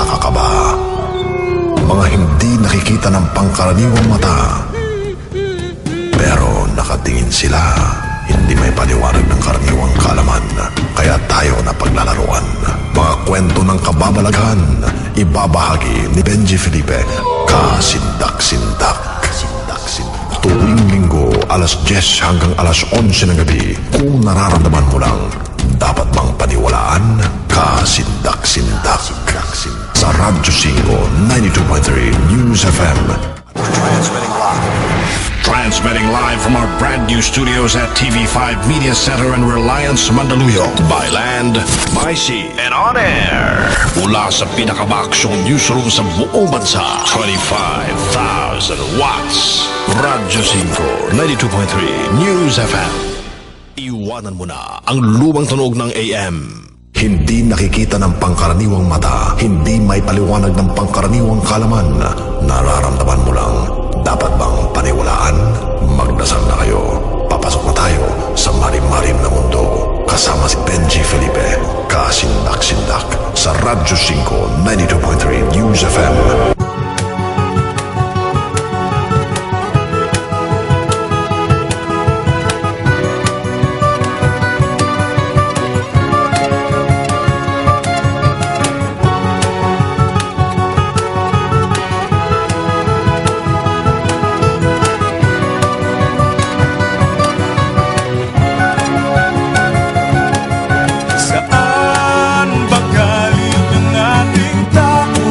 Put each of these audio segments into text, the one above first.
nakakakaba. Mga hindi nakikita ng pangkaraniwang mata, pero nakatingin sila. Hindi may paliwanag ng karaniwang kaalaman, kaya tayo na paglalaruan. Mga kwento ng kababalaghan, ibabahagi ni Benji Felipe. Kasindak-sindak. Tuwing linggo, alas 10 hanggang alas 11 ng gabi. Kung nararamdaman mo lang, dapat bang paniwalaan? Kasindak-sindak. Sa Radyo 5, 92.3 News FM. Transmitting live from our brand new studios at TV5 Media Center and Reliance Mandaluyong. By land, by sea, and on air. Mula sa pinakabaksyong newsroom sa buong bansa. 25,000 watts. Radyo 5, 92.3 News FM. Iwanan mo na ang lumang tunog ng AM. Hindi nakikita ng pangkaraniwang mata, hindi may paliwanag ng pangkaraniwang kalaman. Nararamdaman mo lang, dapat bang paniwalaan? Magdasal na kayo. Papasok na tayo sa marim-marim na mundo. Kasama si Benji Felipe. Kasindak-sindak sa Radyo 5, 92.3 News FM. Saan ba galing ang ating tao?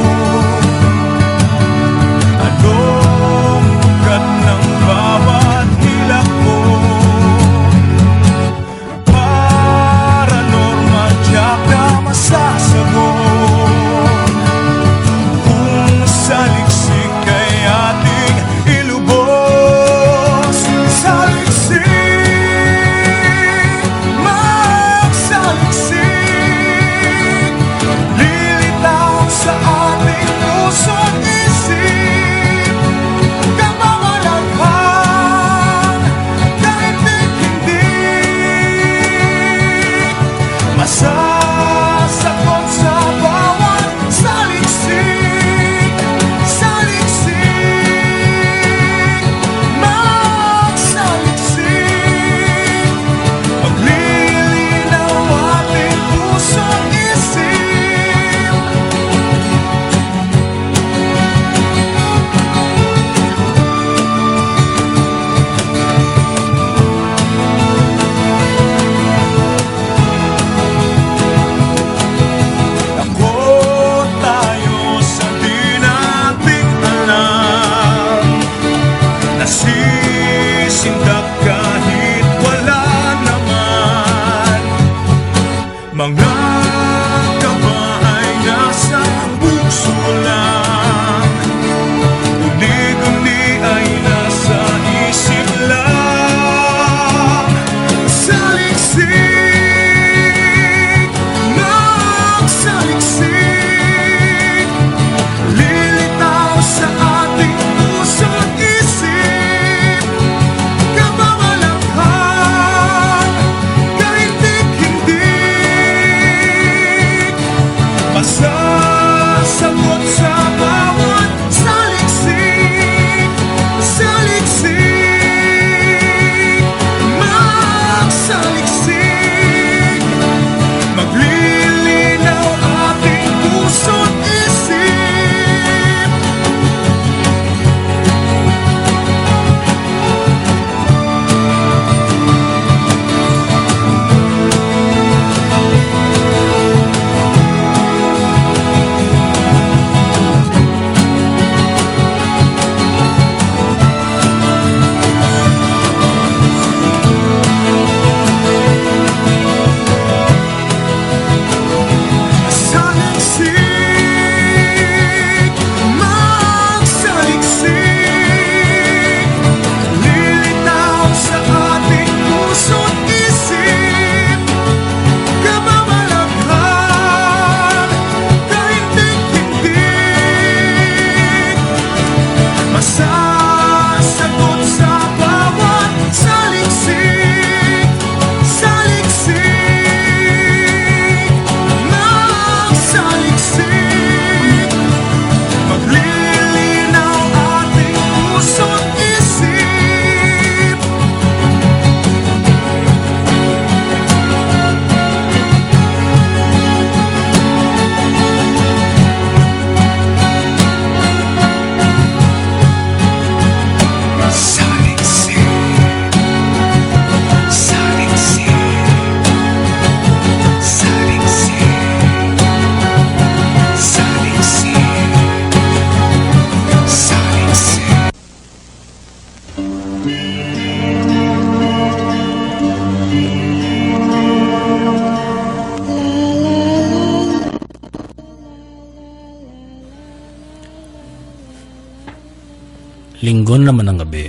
Linggo naman ng gabi,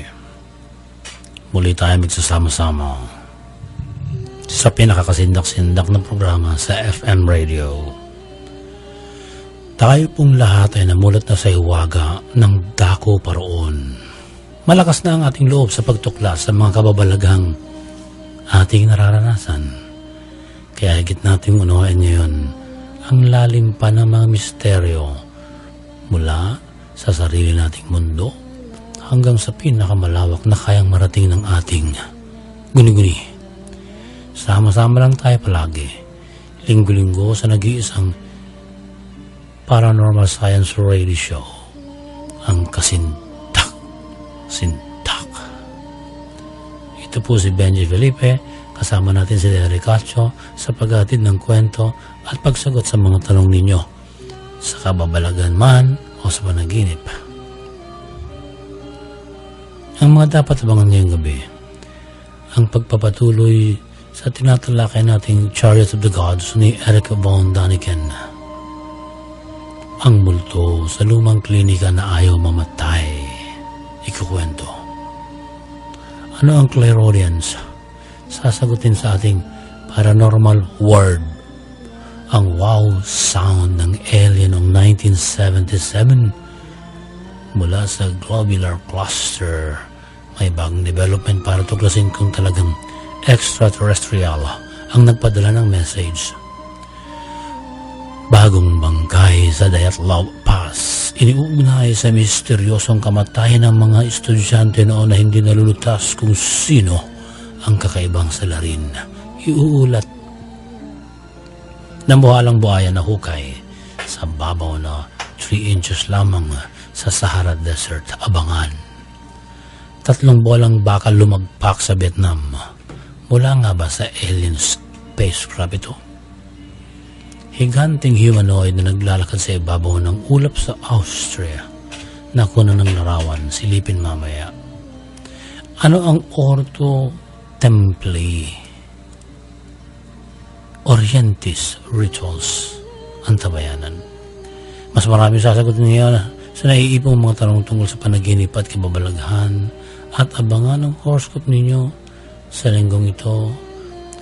muli tayo magsasama-sama sa pinakakasindak-sindak na programa sa FM Radio. Tayo pong lahat ay namulat na sa hiwaga ng dako paroon. Malakas na ang ating loob sa pagtuklas sa mga kababalaghang ating nararanasan. Kaya higit nating unawain ngayon ang lalim pa ng mga misteryo mula sa sarili nating mundo hanggang sa pinakamalawak na kayang marating ng ating guni-guni. Sama-sama lang tayo palagi, linggo-linggo sa nag-iisang Paranormal Science Radio Show, ang Kasindak. Ito po si Benji Felipe, kasama natin si Derek Cacho sa paghatid ng kwento at pagsagot sa mga tanong ninyo sa kababalagan man o sa panaginip. Ang mga dapat abangan ngayong gabi, ang pagpapatuloy sa tinatalakay nating Chariots of the Gods ni Eric von Daniken. Ang multo sa lumang klinika na ayaw mamatay. Ikukwento. Ano ang clairaudience? Sasagutin sa ating paranormal word. Ang wow sound ng alien noong 1977 mula sa globular cluster. May bagong development para tuklasin kung talagang extraterrestrial ang nagpadala ng message. Bagong bangkay sa Dyatlov Pass, iniuugnay sa misteryosong kamatayan ng mga estudyante noon na hindi nalulutas kung sino ang kakaibang salarin. Iuulat ng buhalang buhaya na hukay sa babaw na 3 inches lamang sa Sahara Desert. Abangan. 3 bolang bakal lumagpak sa Vietnam. Mula nga ba sa alien spacecraft ito? Higanting humanoid na naglalakad sa ibabaw ng ulap sa Austria. Nakuna ng larawan, silipin mamaya. Ano ang Ordo Templi Orientis Rituals? Ang tabayanan. Mas marami sasagutin niya sa naiipong mga tanong tungkol sa panaginip at kababalaghan at abangan ang horoscope ninyo sa linggong ito.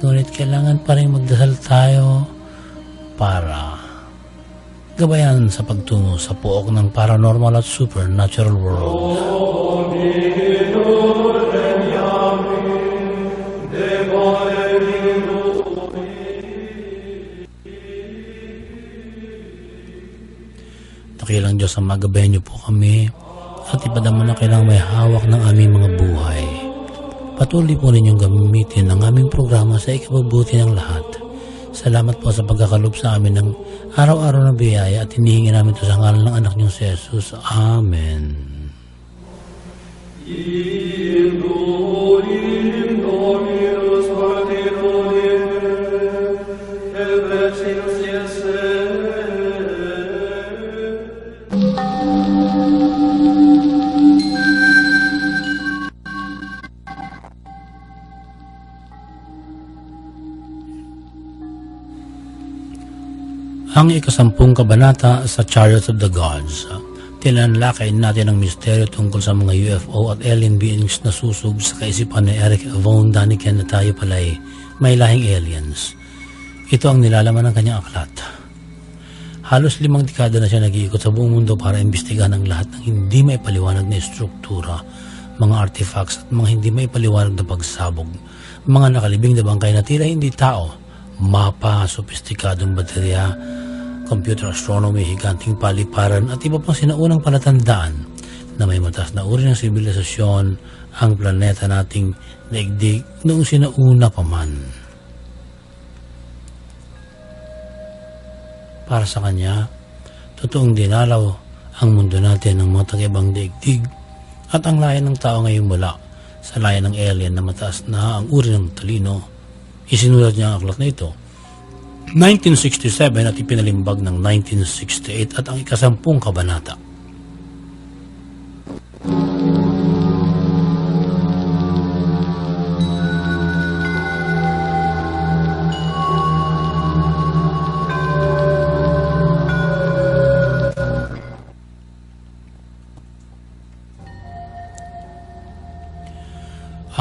Ngunit kailangan pa rin magdasal tayo para gabayan sa pagtungo sa pook ng paranormal at supernatural world. Dakilang Diyos ang magabayan niyo po kami at ipadama na kailangang may hawak ng aming mga buhay. Patuloy po ninyong gamitin ang aming programa sa ikabubuti ng lahat. Salamat po sa pagkakalob sa amin ng araw-araw na biyaya at hinihingi namin ito sa ngalan ng anak niyong si Jesus. Amen. Ang 10 kabanata sa Chariots of the Gods. Tinanlakay natin ang misteryo tungkol sa mga UFO at alien beings na susub sa kaisipan ni Eric von Daniken na tayo pala'y may lahing aliens. Ito ang nilalaman ng kanyang aklat. Halos 5 dekada na siya nag-iikot sa buong mundo para imbestigahan ang lahat ng hindi maipaliwanag na struktura, mga artifacts at mga hindi maipaliwanag na pagsabog, mga nakalibing na bangkay na tila hindi tao, mapa, sopistikadong baterya, computer astronomy, higanting paliparan at iba pang sinaunang palatandaan na may mataas na uri ng sibilisasyon ang planeta nating daigdig noong sinauna pa man. Para sa kanya, totoong dinalaw ang mundo natin ng mga taga-ibang daigdig at ang layan ng tao ngayong mula sa layan ng alien na mataas na ang uri ng talino. Isinulat niya ang aklat na ito 1967 at ipinalimbag ng 1968 at ang 10 kabanata.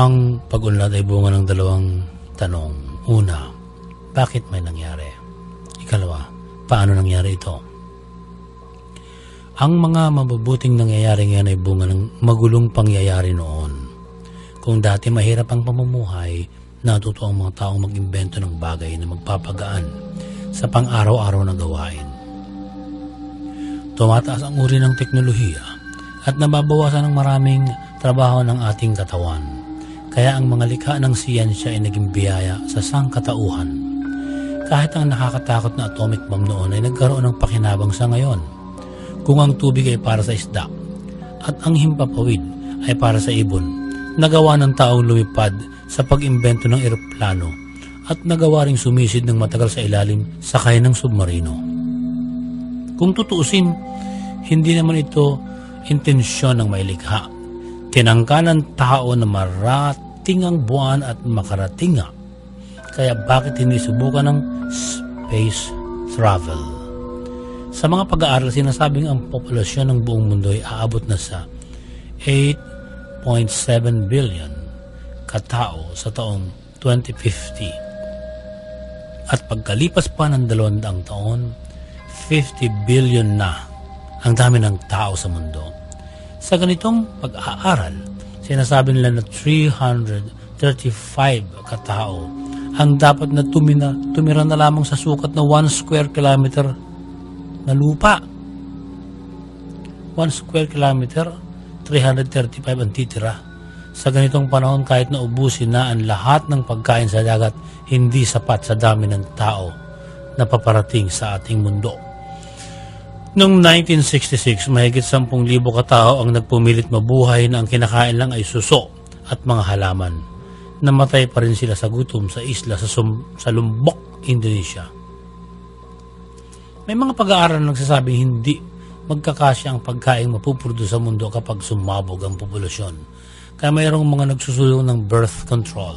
Ang pag-unlad ay bunga ng dalawang tanong. Una, bakit may nangyari? Ikalawa, paano nangyari ito? Ang mga mabubuting nangyayari ngayon ay bunga ng magulong pangyayari noon. Kung dati mahirap ang pamumuhay, natuto ang mga taong mag-imbento ng bagay na magpapagaan sa pang-araw-araw na gawain. Tumataas ang uri ng teknolohiya at nababawasan ng maraming trabaho ng ating katawan. Kaya ang mga likha ng siyensya ay naging biyaya sa sangkatauhan. Kahit ang nakakatakot na atomic bomb noon ay nagkaroon ng pakinabang sa ngayon. Kung ang tubig ay para sa isda at ang himpapawid ay para sa ibon, nagawa ng taong lumipad sa pag-imbento ng eroplano at nagawa ring sumisid ng matagal sa ilalim sakay ng submarino. Kung tutuusin, hindi naman ito intensyon ng may likha. Tinangka ng tao na marating ang buwan at makarating nga. Kaya bakit hindi subukan ng space travel? Sa mga pag-aaral, sinasabing ang populasyon ng buong mundo ay aabot na sa 8.7 billion katao sa taong 2050. At pagkalipas pa ng 200 taon, 50 billion na ang dami ng tao sa mundo. Sa ganitong pag-aaral, sinasabi nila na 335 katao ang dapat na tumira na lamang sa sukat na 1 square kilometer na lupa. 1 square kilometer, 335 ang titira. Sa ganitong panahon, kahit na ubusin na ang lahat ng pagkain sa dagat, hindi sapat sa dami ng tao na paparating sa ating mundo. Noong 1966, mahigit 10,000 katao ang nagpumilit mabuhay na ang kinakain lang ay suso at mga halaman. Namatay pa rin sila sa gutom sa isla sa Lombok, Indonesia. May mga pag-aaral na nagsasabing hindi magkakasya ang pagkain mapuproduce sa mundo kapag sumabog ang populasyon. Kaya mayroong mga nagsusulong ng birth control.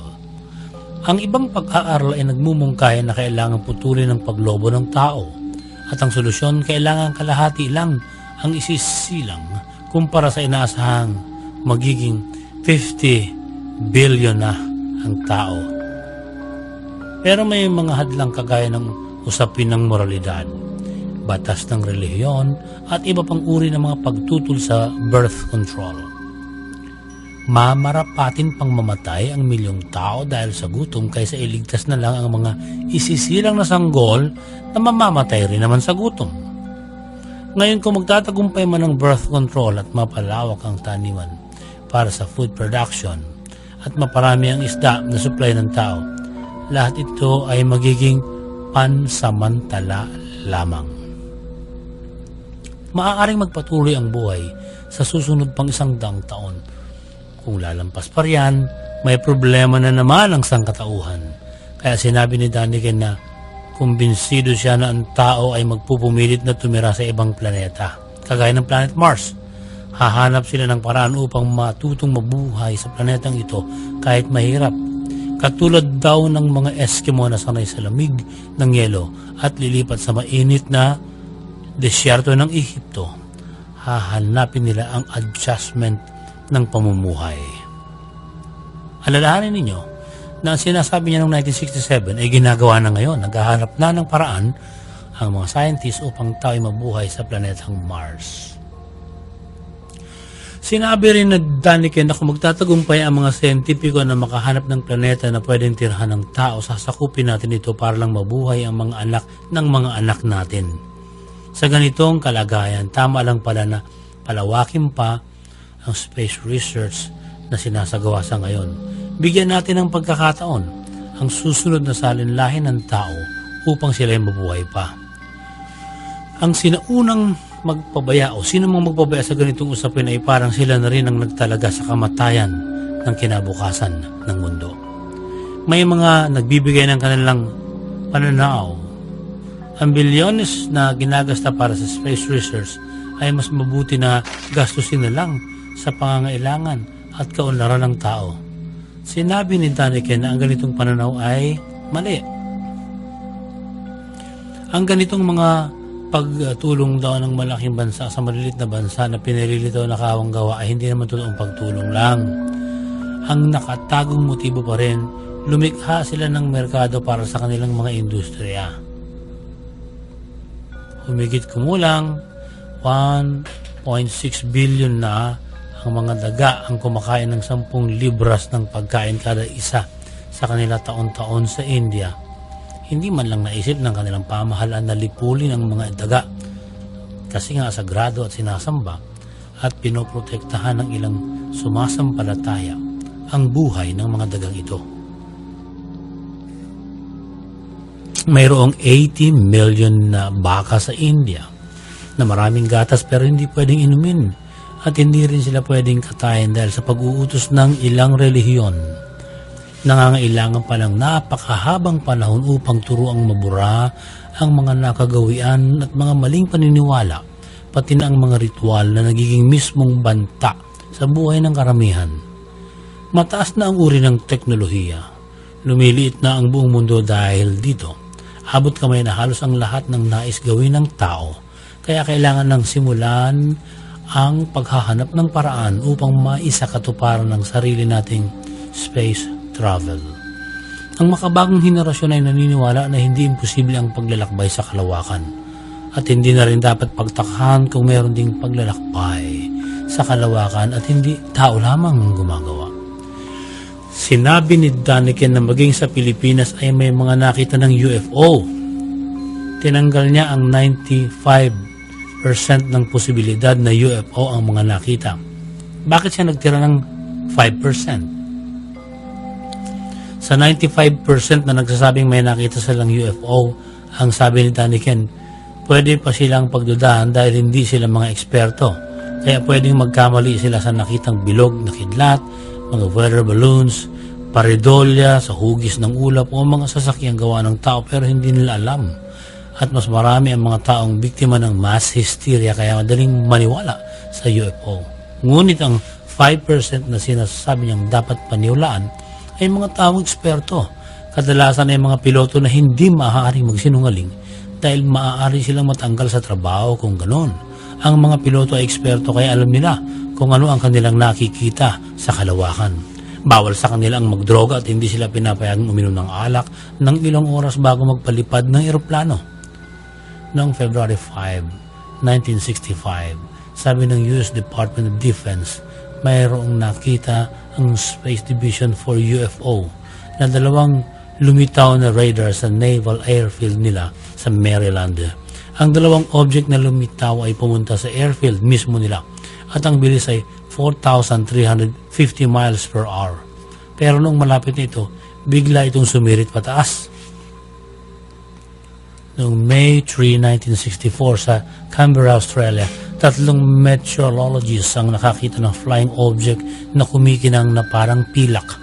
Ang ibang pag-aaral ay nagmumungkahi na kailangan putulin ang paglobo ng tao. At ang solusyon, kailangan kalahati lang ang isisilang kumpara sa inaasahang magiging 50 billion na ang tao. Pero may mga hadlang kagaya ng usapin ng moralidad, batas ng relihiyon at iba pang uri ng mga pagtutol sa birth control. Mamarapatin pang mamatay ang milyong tao dahil sa gutom kaysa iligtas na lang ang mga isisilang na sanggol na mamamatay rin naman sa gutom. Ngayon kung magtatagumpay man ang birth control at mapalawak ang taniman para sa food production at maparami ang isda na supply ng tao, lahat ito ay magiging pansamantala lamang. Maaaring magpatuloy ang buhay sa susunod pang 100 taon. Kung lalampas pa riyan, may problema na naman ang sangkatauhan. Kaya sinabi ni Daniken na kumbinsido siya na ang tao ay magpupumilit na tumira sa ibang planeta, kagaya ng planet Mars. Hahanap sila ng paraan upang matutong mabuhay sa planetang ito kahit mahirap. Katulad daw ng mga Eskimo na sanay sa lamig ng yelo at lilipat sa mainit na desyerto ng Ehipto, hahanapin nila ang adjustment ng pamumuhay. Alalahanin ninyo na ang sinasabi niya noong 1967 ay ginagawa na ngayon. Naghahanap na ng paraan ang mga scientists upang tayo mabuhay sa planetang Mars. Sinabi rin na Daniken na kung magtatagumpay ang mga siyentipiko na makahanap ng planeta na pwedeng tirhan ng tao, sasakupin natin ito para lang mabuhay ang mga anak ng mga anak natin. Sa ganitong kalagayan, tama lang pala na palawakin pa ang space research na sinasagawa sa ngayon. Bigyan natin ng pagkakataon ang susunod na salinlahin ng tao upang sila ay mabuhay pa. Ang sinaunang magpabaya o sino mang magpabaya sa ganitong usapin ay parang sila na rin ang nagtalaga sa kamatayan ng kinabukasan ng mundo. May mga nagbibigay ng kanilang pananaw. Ang bilyones na ginagasta para sa space research ay mas mabuti na gastusin na lang sa pangangailangan at kaunlaran ng tao. Sinabi ni Daniken na ang ganitong pananaw ay mali. Ang ganitong mga pagtulong daw ng malaking bansa sa malilit na bansa na pinililito na kawang gawa ay hindi naman totoong pagtulong lang. ang nakatagong motibo pa rin, lumikha sila ng merkado para sa kanilang mga industriya. Humigit kumulang 1.6 billion na ang mga daga ang kumakain ng 10 libras ng pagkain kada isa sa kanila taon-taon sa India. Hindi man lang naisip ng kanilang pamahalaan na lipulin ang mga daga kasi nga sagrado at sinasamba at pinoprotektahan ng ilang sumasampalataya ang buhay ng mga dagang ito. Mayroong 80 million na baka sa India na maraming gatas pero hindi pwedeng inumin at hindi rin sila pwedeng katayin dahil sa pag-uutos ng ilang relihiyon. Nangangailangan pa ng napakahabang panahon upang turuang mabura ang mga nakagawian at mga maling paniniwala, pati na ang mga ritual na nagiging mismong banta sa buhay ng karamihan. Mataas na ang uri ng teknolohiya. Lumiliit na ang buong mundo dahil dito. Abot kamay na halos ang lahat ng nais gawin ng tao. Kaya kailangan ng simulan ang paghahanap ng paraan upang maisakatuparan ng sarili nating space travel. Ang makabagong henerasyon ay naniniwala na hindi imposible ang paglalakbay sa kalawakan. At hindi na rin dapat pagtakhan kung meron ding paglalakbay sa kalawakan at hindi tao lamang ang gumagawa. Sinabi ni Daniken na maging sa Pilipinas ay may mga nakita ng UFO. Tinanggal niya ang 95% ng posibilidad na UFO ang mga nakita. Bakit siya nagtira ng 5%? Sa 95% na nagsasabing may nakita silang UFO, ang sabi ni Daniken, pwede pa silang pagdudahan dahil hindi sila mga eksperto. Kaya pwedeng magkamali sila sa nakitang bilog na kidlat, mga weather balloons, paridolya sa hugis ng ulap o mga sasakyang gawa ng tao pero hindi nila alam. At mas marami ang mga taong biktima ng mass hysteria kaya madaling maniwala sa UFO. Ngunit ang 5% na sinasabi niyang dapat paniwalaan ay mga taong eksperto. Kadalasan ay mga piloto na hindi maaaring magsinungaling dahil maaari silang matanggal sa trabaho kung ganon. Ang mga piloto ay eksperto kaya alam nila kung ano ang kanilang nakikita sa kalawakan. Bawal sa kanila ang magdroga at hindi sila pinapayagang uminom ng alak ng ilang oras bago magpalipad ng eroplano. Noong February 5, 1965, sabi ng US Department of Defense, mayroong nakita ang Space Division for UFO na dalawang lumitaw na radar sa naval airfield nila sa Maryland. Ang dalawang object na lumitaw ay pumunta sa airfield mismo nila at ang bilis ay 4,350 miles per hour. Pero nung malapit na ito, bigla itong sumirit pataas. Noong May 3, 1964 sa Canberra, Australia, 3 meteorologists ang nakakita ng flying object na kumikinang na parang pilak.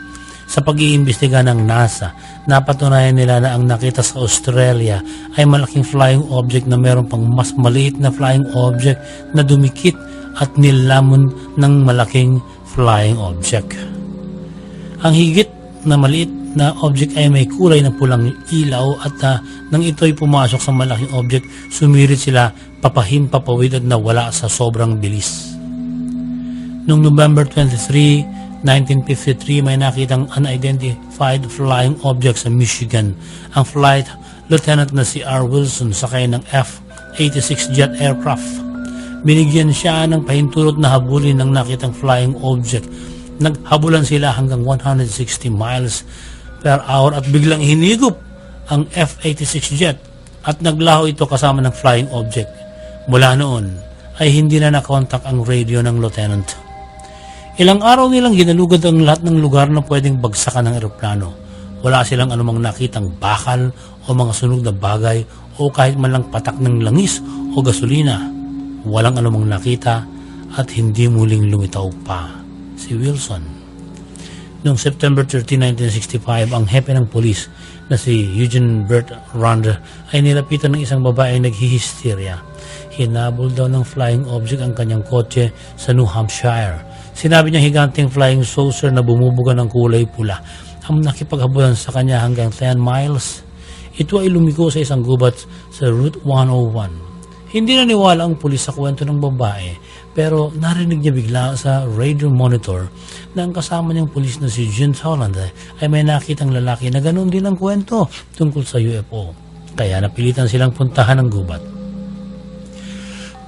Sa pag-iimbestiga ng NASA, napatunayan nila na ang nakita sa Australia ay malaking flying object na meron pang mas maliit na flying object na dumikit at nilamon ng malaking flying object. Ang higit na maliit na object ay may kulay na pulang ilaw at nang ito'y pumasok sa malaking object, sumirit sila papahid-papawid at nawala sa sobrang bilis. Noong November 23, 1953, may nakitang unidentified flying object sa Michigan. Ang flight lieutenant na si R. Wilson sakay ng F-86 jet aircraft. Binigyan siya ng pahintulot na habulin ng nakitang flying object. Naghabulan sila hanggang 160 miles per hour at biglang hinigop ang F-86 jet at naglaho ito kasama ng flying object. Mula noon ay hindi na nakontak ang radio ng lieutenant. Ilang araw nilang ginalugad ang lahat ng lugar na pwedeng bagsakan ng eroplano. Wala silang anumang nakitang bakal o mga sunog na bagay o kahit man lang patak ng langis o gasolina. Walang anumang nakita at hindi muling lumitaw pa si Wilson. Noong September 13, 1965, ang hepe ng polis na si Eugene Bert Rand ay nilapitan ng isang babae naghihisteria. Hinabol daw ng flying object ang kanyang kotse sa New Hampshire. Sinabi niya higanting flying saucer na bumubuga ng kulay pula ang nakipaghabulan sa kanya hanggang 10 miles. Ito ay lumiko sa isang gubat sa Route 101. Hindi naniwala ang pulis sa kwento ng babae, pero narinig niya bigla sa radio monitor na ang kasama niyang pulis na si Jens Holland ay may nakitang lalaki na ganoon din ang kwento tungkol sa UFO. Kaya napilitan silang puntahan ang gubat.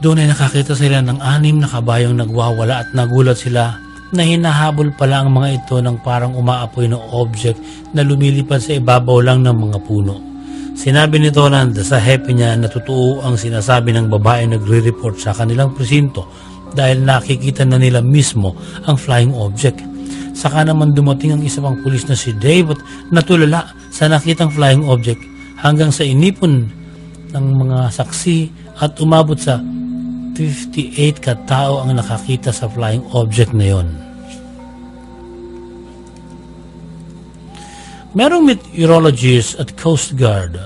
Doon ay nakakita sila ng 6 na kabayong nagwawala at nagulat sila na hinahabol pala ang mga ito ng parang umaapoy na object na lumilipad sa ibabaw lang ng mga puno. Sinabi ni Toland sa hepe niya na totoo ang sinasabi ng babae nagre-report sa kanilang presinto dahil nakikita na nila mismo ang flying object. Saka naman dumating ang isa pang pulis na si Dave at natulala sa nakitang flying object hanggang sa inipon ng mga saksi at umabot sa 58 katao ang nakakita sa flying object na yon. Merong meteorologists at Coast Guard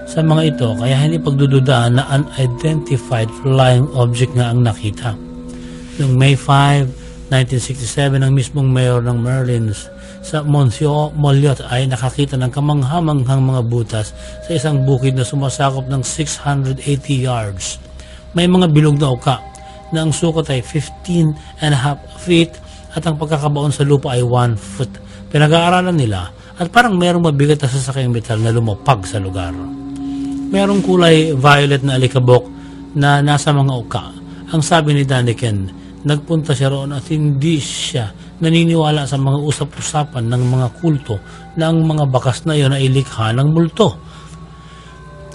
sa mga ito kaya hindi pagdududaan na unidentified flying object nga ang nakita. Noong May 5, 1967, ang mismong mayor ng Merlins sa Monsieur Molliot ay nakakita ng kamanghamanghang mga butas sa isang bukid na sumasakop ng 680 yards. May mga bilog na uka na ang sukat ay 15.5 feet at ang pagkakabaon sa lupa ay 1 foot. Pinag-aaralan nila at parang merong mabigat na sasakayang metal na lumapag sa lugar. Merong kulay violet na alikabok na nasa mga uka. Ang sabi ni Daniken, nagpunta siya roon at hindi siya naniniwala sa mga usap-usapan ng mga kulto na ang mga bakas na iyon ay likha ng multo.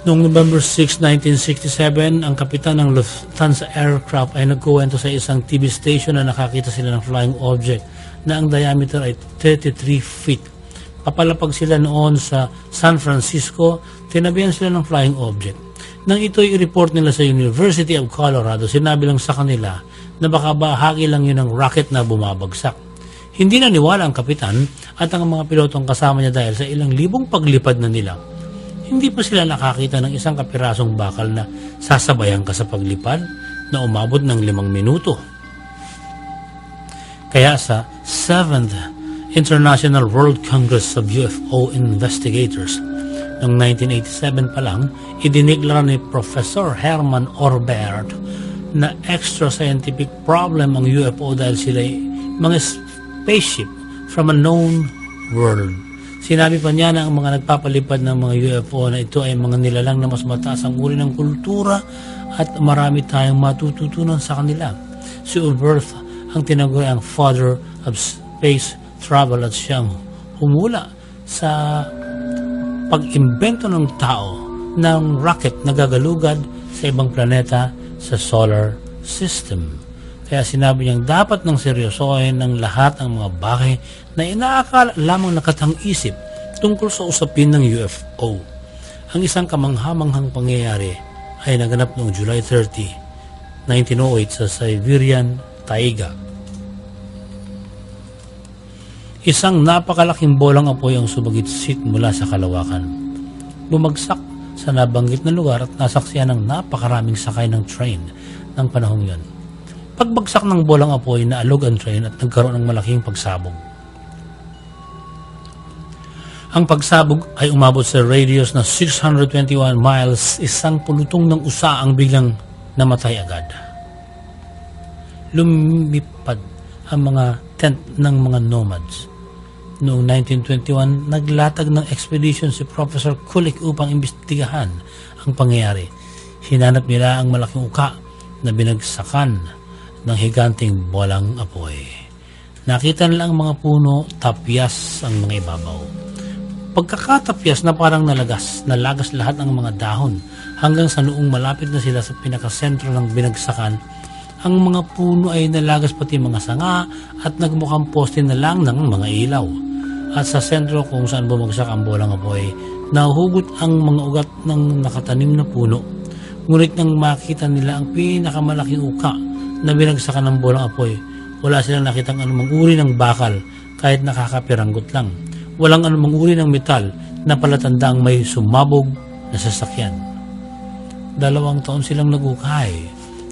Noong November 6, 1967, ang kapitan ng Lufthansa Aircraft ay nagkuwento sa isang TV station na nakakita sila ng flying object na ang diameter ay 33 feet. Papalapag sila noon sa San Francisco, tinabihan sila ng flying object. Nang ito i-report nila sa University of Colorado, sinabi lang sa kanila na baka bahagi lang yun ng rocket na bumabagsak. Hindi naniwala ang kapitan at ang mga pilotong kasama niya dahil sa ilang libong paglipad na nila. Hindi pa sila nakakita ng isang kapirasong bakal na sasabayan ka sa paglipad na umabot ng 5 minuto. Kaya sa 7th International World Congress of UFO Investigators noong 1987 pa lang, idineklara ni Professor Herman Orbert na extra scientific problem ang UFO dahil sila ay mga spaceship from a known world. Sinabi pa niya na ang mga nagpapalipad ng mga UFO na ito ay mga nilalang na mas mataas ang uri ng kultura at marami tayong matututunan sa kanila. Si Orbert ang tinaguri ang father of space travel at siyang humula sa pag-imbento ng tao ng rocket na gagalugad sa ibang planeta sa solar system. Kaya sinabi niyang dapat nang seryosohin ng lahat ang mga bagay na inaakala lamang nakatang-isip tungkol sa usapin ng UFO. Ang isang kamanghamanghang pangyayari ay naganap noong July 30, 1908 sa Siberian Taiga. Isang napakalaking bolang apoy ang sumagitsit mula sa kalawakan. Bumagsak sa nabanggit na lugar at nasaksihan ng napakaraming sakay ng train ng panahong yon. Pagbagsak ng bolang apoy, naalog ang train at nagkaroon ng malaking pagsabog. Ang pagsabog ay umabot sa radius na 621 miles, isang pulutong ng usa ang biglang namatay agad. Lumipad ang mga tent ng mga nomads. Noong 1921, naglatag ng expedition si Professor Kulik upang imbestigahan ang pangyayari. Hinanap nila ang malaking uka na binagsakan ng higanting bolang apoy. Nakita nila ang mga puno, tapyas ang mga ibabaw. Pagkakatapyas na parang nalagas lahat ng mga dahon hanggang sa noong malapit na sila sa pinakasentro ng binagsakan, ang mga puno ay nalagas pati mga sanga at nagmukhang poste na lang ng mga ilaw. At sa sentro kung saan bumagsak ang bolang apoy, nahuhugot ang mga ugat ng nakatanim na puno. Ngunit nang makita nila ang pinakamalaking uka na binagsakan ng bolang apoy, wala silang nakitang anumang uri ng bakal kahit nakakapiranggot lang. Walang anumang uri ng metal na palatandaang may sumabog na sasakyan. 2 taon silang nagukay.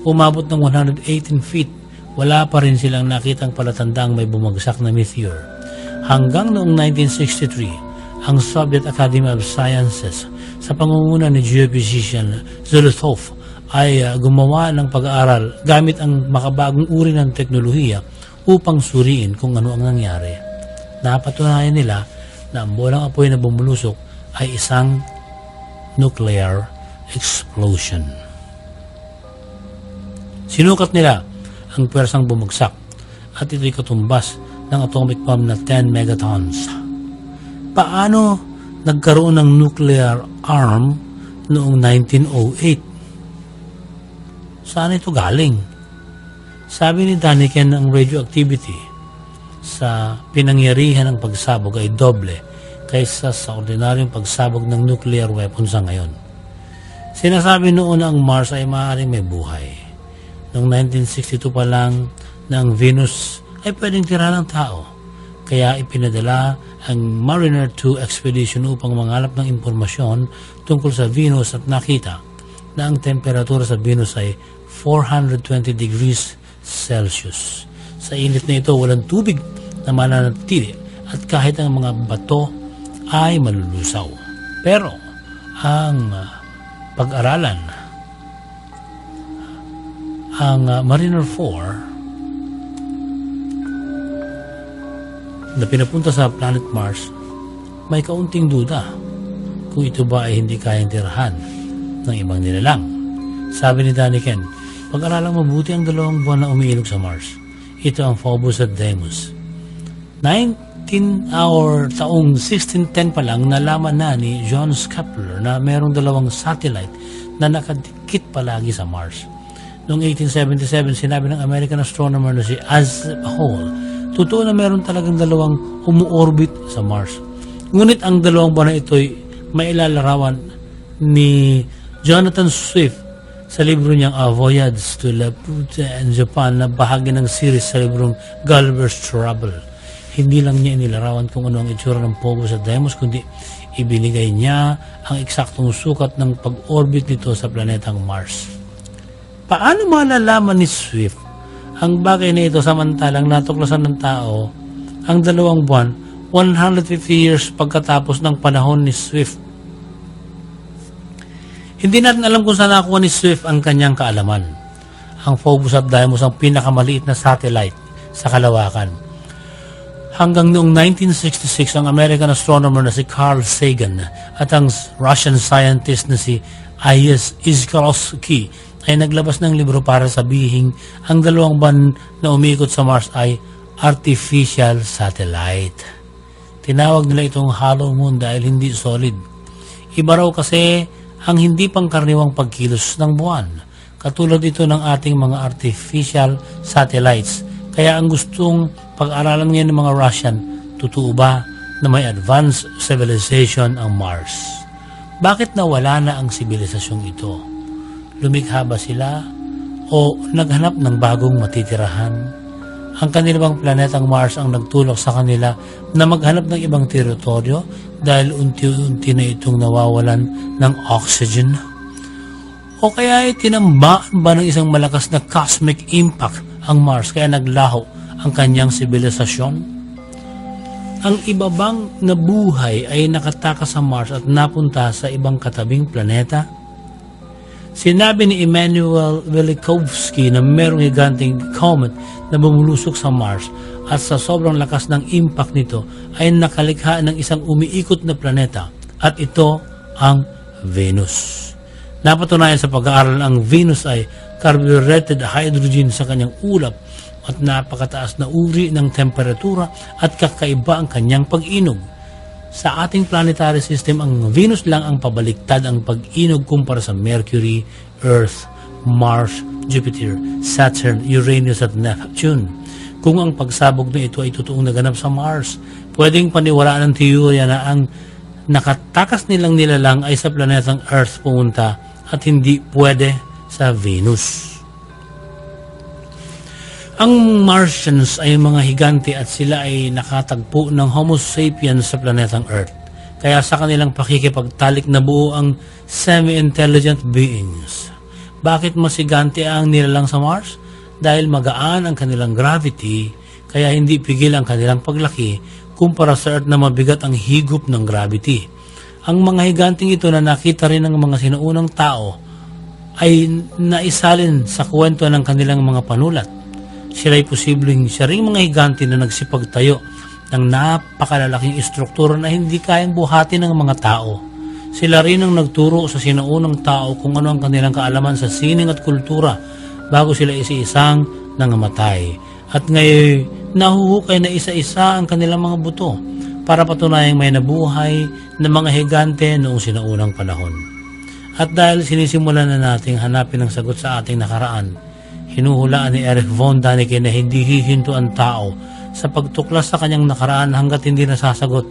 Umabot ng 118 feet. Wala pa rin silang nakitang palatandang may bumagsak na meteor. Hanggang noong 1963, ang Soviet Academy of Sciences sa pangunguna ni geophysician Zolotov ay gumawa ng pag-aaral gamit ang makabagong uri ng teknolohiya upang suriin kung ano ang nangyari. Napatunayan nila na ang bolang apoy na bumulusok ay isang nuclear explosion. Sinukat nila ang pwersang bumagsak at ito'y katumbas ng atomic bomb na 10 megatons. Paano nagkaroon ng nuclear arm noong 1908? Saan ito galing? Sabi ni Daniken, ang radioactivity sa pinangyarihan ng pagsabog ay doble kaysa sa ordinaryong pagsabog ng nuclear weapon sa ngayon. Sinasabi noon na ang Mars ay maaaring may buhay. Noong 1962 pa lang na ang Venus ay pwedeng tirahan ng tao. Kaya ipinadala ang Mariner 2 expedition upang mangalap ng impormasyon tungkol sa Venus at nakita na ang temperatura sa Venus ay 420 degrees Celsius. Sa init na ito, walang tubig na mananatili at kahit ang mga bato ay malulusaw. Pero ang pag-aralan, ang Mariner 4 na pinapunta sa planet Mars, may kaunting duda kung ito ba ay hindi kayang tirahan ng ibang nilalang. Sabi ni Daniken, pag-aralang mabuti ang 2 buwan na umiilog sa Mars. Ito ang Phobos at Deimos. Taong 1610 pa lang nalaman na ni John Kepler na mayroong 2 satellite na nakadikit palagi sa Mars. Noong 1877, sinabi ng American astronomer na si Asaph Hall, totoo na mayroon talagang 2 umuorbit sa Mars. Ngunit ang 2 buwan na ito'y mailalarawan ni Jonathan Swift sa libro niyang A Voyage to Laputa and Japan na bahagi ng series sa librong Gulliver's Travel. Hindi lang niya inilarawan kung ano ang itsura ng Phobos at Deimos, kundi ibinigay niya ang eksaktong sukat ng pag-orbit nito sa planetang Mars. Paano malalaman ni Swift ang bagay na ito samantalang natuklasan ng tao ang 2 buwan 150 years pagkatapos ng panahon ni Swift? Hindi natin alam kung saan nakuha ni Swift ang kanyang kaalaman. Ang Phobos at Deimos ang pinakamaliit na satellite sa kalawakan. Hanggang noong 1966, ang American astronomer na si Carl Sagan at ang Russian scientist na si I.S. Iskarovsky ay naglabas ng libro para sabihing ang 2 buwan na umiikot sa Mars ay artificial satellite. Tinawag nila itong hollow moon dahil hindi solid. Iba raw kasi ang hindi pangkaraniwang pagkilos ng buwan. Katulad ito ng ating mga artificial satellites. Kaya ang gustong pag-aralan ngayon ng mga Russian, totoo ba na may advanced civilization ang Mars? Bakit nawala na ang sibilisasyong ito? Lumikha ba sila o naghanap ng bagong matitirahan? Ang kanilang planetang Mars ang nagtulak sa kanila na maghanap ng ibang teritoryo dahil unti-unti na itong nawawalan ng oxygen? O kaya ay tinambaan ba ng isang malakas na cosmic impact ang Mars kaya naglaho ang kanyang sibilisasyon? Ang iba bang na buhay ay nakatakas sa Mars at napunta sa ibang katabing planeta? Sinabi ni Emanuel Velikovsky na mayroong higanting comet na bumulusok sa Mars at sa sobrang lakas ng impact nito ay nakalikha ng isang umiikot na planeta at ito ang Venus. Napatunayan sa pag-aaral ang Venus ay carbureted hydrogen sa kanyang ulap at napakataas na uri ng temperatura at kakaiba ang kanyang pag-inog. Sa ating planetary system, ang Venus lang ang pabaliktad ang pag-inog kumpara sa Mercury, Earth, Mars, Jupiter, Saturn, Uranus at Neptune. Kung ang pagsabog na ito ay totoong naganap sa Mars, pwedeng paniwalaan ng teorya na ang nakatakas nilang nilalang ay sa planetang Earth pumunta at hindi pwede sa Venus. Ang Martians ay mga higante at sila ay nakatagpo ng Homo sapiens sa planetang Earth. Kaya sa kanilang pakikipagtalik na buo ang semi-intelligent beings. Bakit mas higante ang nilalang sa Mars? Dahil magaan ang kanilang gravity, kaya hindi pigil ang kanilang paglaki kumpara sa Earth na mabigat ang higop ng gravity. Ang mga higanting ito na nakita rin ng mga sinuunang tao ay naisalin sa kwento ng kanilang mga panulat. Sila ay posibleng siya ring mga higante na nagsipagtayo ng napakalalaking istruktura na hindi kayang buhatin ng mga tao. Sila rin ang nagturo sa sinaunang tao kung ano ang kanilang kaalaman sa sining at kultura bago sila isa-isang nangamatay. At ngayon, nahuhukay na isa-isa ang kanilang mga buto para patunayang may nabuhay na mga higante noong sinaunang panahon. At dahil sinisimulan na nating hanapin ang sagot sa ating nakaraan, hinuhulaan ni Erich von Däniken na hindi hihinto ang tao sa pagtuklas sa kanyang nakaraan hanggat hindi nasasagot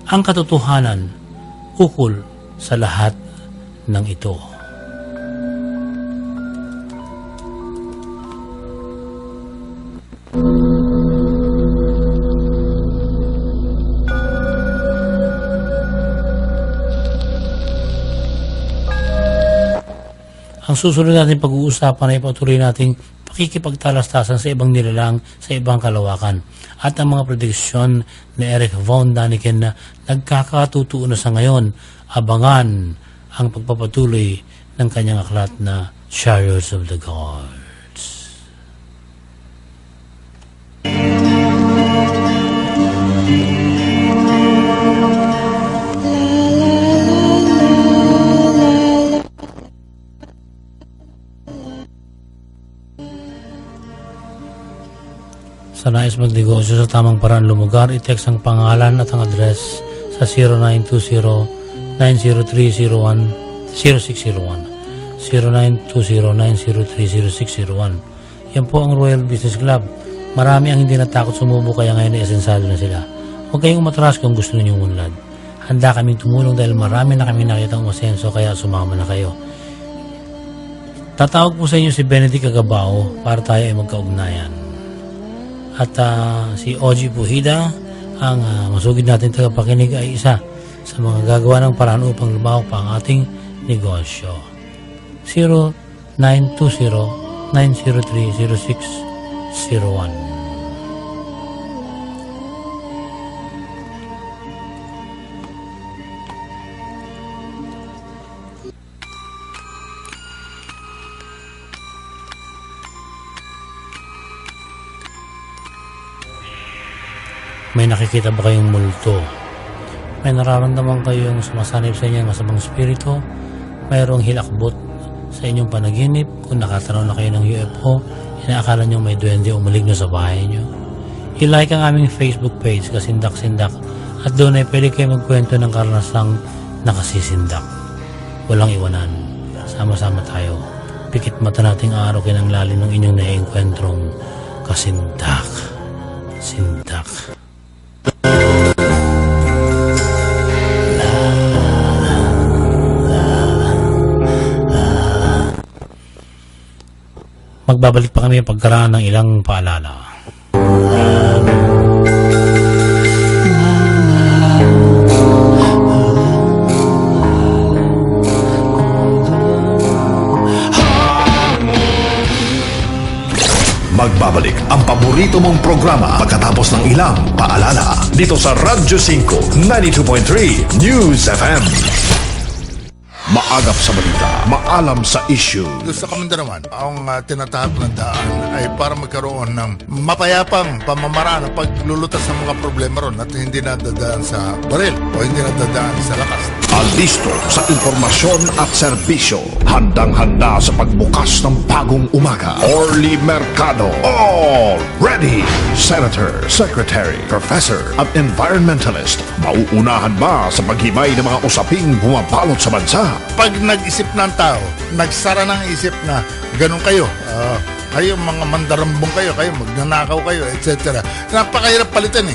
ang katotohanan ukol sa lahat ng ito. Ang susunod natin pag-uusapan ay patuloy nating pakikipagtalastasan sa ibang nilalang sa ibang kalawakan at ang mga prediksyon ni Erich von Däniken na nagkakatutuo na sa ngayon. Abangan ang pagpapatuloy ng kanyang aklat na Chariots of the Gods. Sa nais magnegosyo sa tamang paraan lumugar, i-text ang pangalan at ang address sa 0920-903-0601 0920-903-0601. Yan po ang Royal Business Club. Marami ang hindi natakot sumubo kaya ngayon ay esensado na sila. Huwag kayong umatras kung gusto ninyong unlad. Handa kaming tumulong dahil marami na kami nakitang umasenso kaya sumama na kayo. Tatawag po sa inyo si Benedict Agabao para tayo ay magkaugnayan. At si Oji Puhida, ang masugid natin tagapakinig ay isa sa mga gagawa ng paraan upang lumawak pa ang ating negosyo. 0920-903-0601. May nakikita ba kayong multo? May nararamdaman kayong sumasanib sa inyong masamang spirito? Mayroong hilakbot sa inyong panaginip? Kung nakatanaw na kayo ng UFO, inaakala nyo may duwende o maligno sa bahay nyo? I-like ang aming Facebook page, Kasindak-Sindak, at doon ay pwede kayo magkwento ng karanasang nakasisindak. Walang iwanan. Sama-sama tayo. Pikit mata nating araw kinang lalim ng inyong naiengkwentrong kasindak. Sindak. Magbabalik pa kami pagkaraan ng ilang paalala. Magbabalik ang paborito mong programa pagkatapos ng ilang paalala dito sa Radyo 5 92.3 News FM. Maagap sa balita, maalam sa issue. Doon sa Kamandaraman, ang tinatahak ng daan ay para magkaroon ng mapayapang pamamaraan ng paglulutas ng mga problema ron at hindi nadadaan sa baril o hindi nadadaan sa lakas. Alisto sa impormasyon at serbisyo. Handang-handa sa pagbukas ng bagong umaga. Orly Mercado. All ready. Senator, Secretary, Professor at Environmentalist. Mauunahan ba sa paghimay ng mga usaping bumabalot sa bansa? Pag nag-isip ng tao, nagsara ng isip na ganun kayo, kayo mga mandarambong kayo magnanakaw kayo, etc. Napakahirap palitan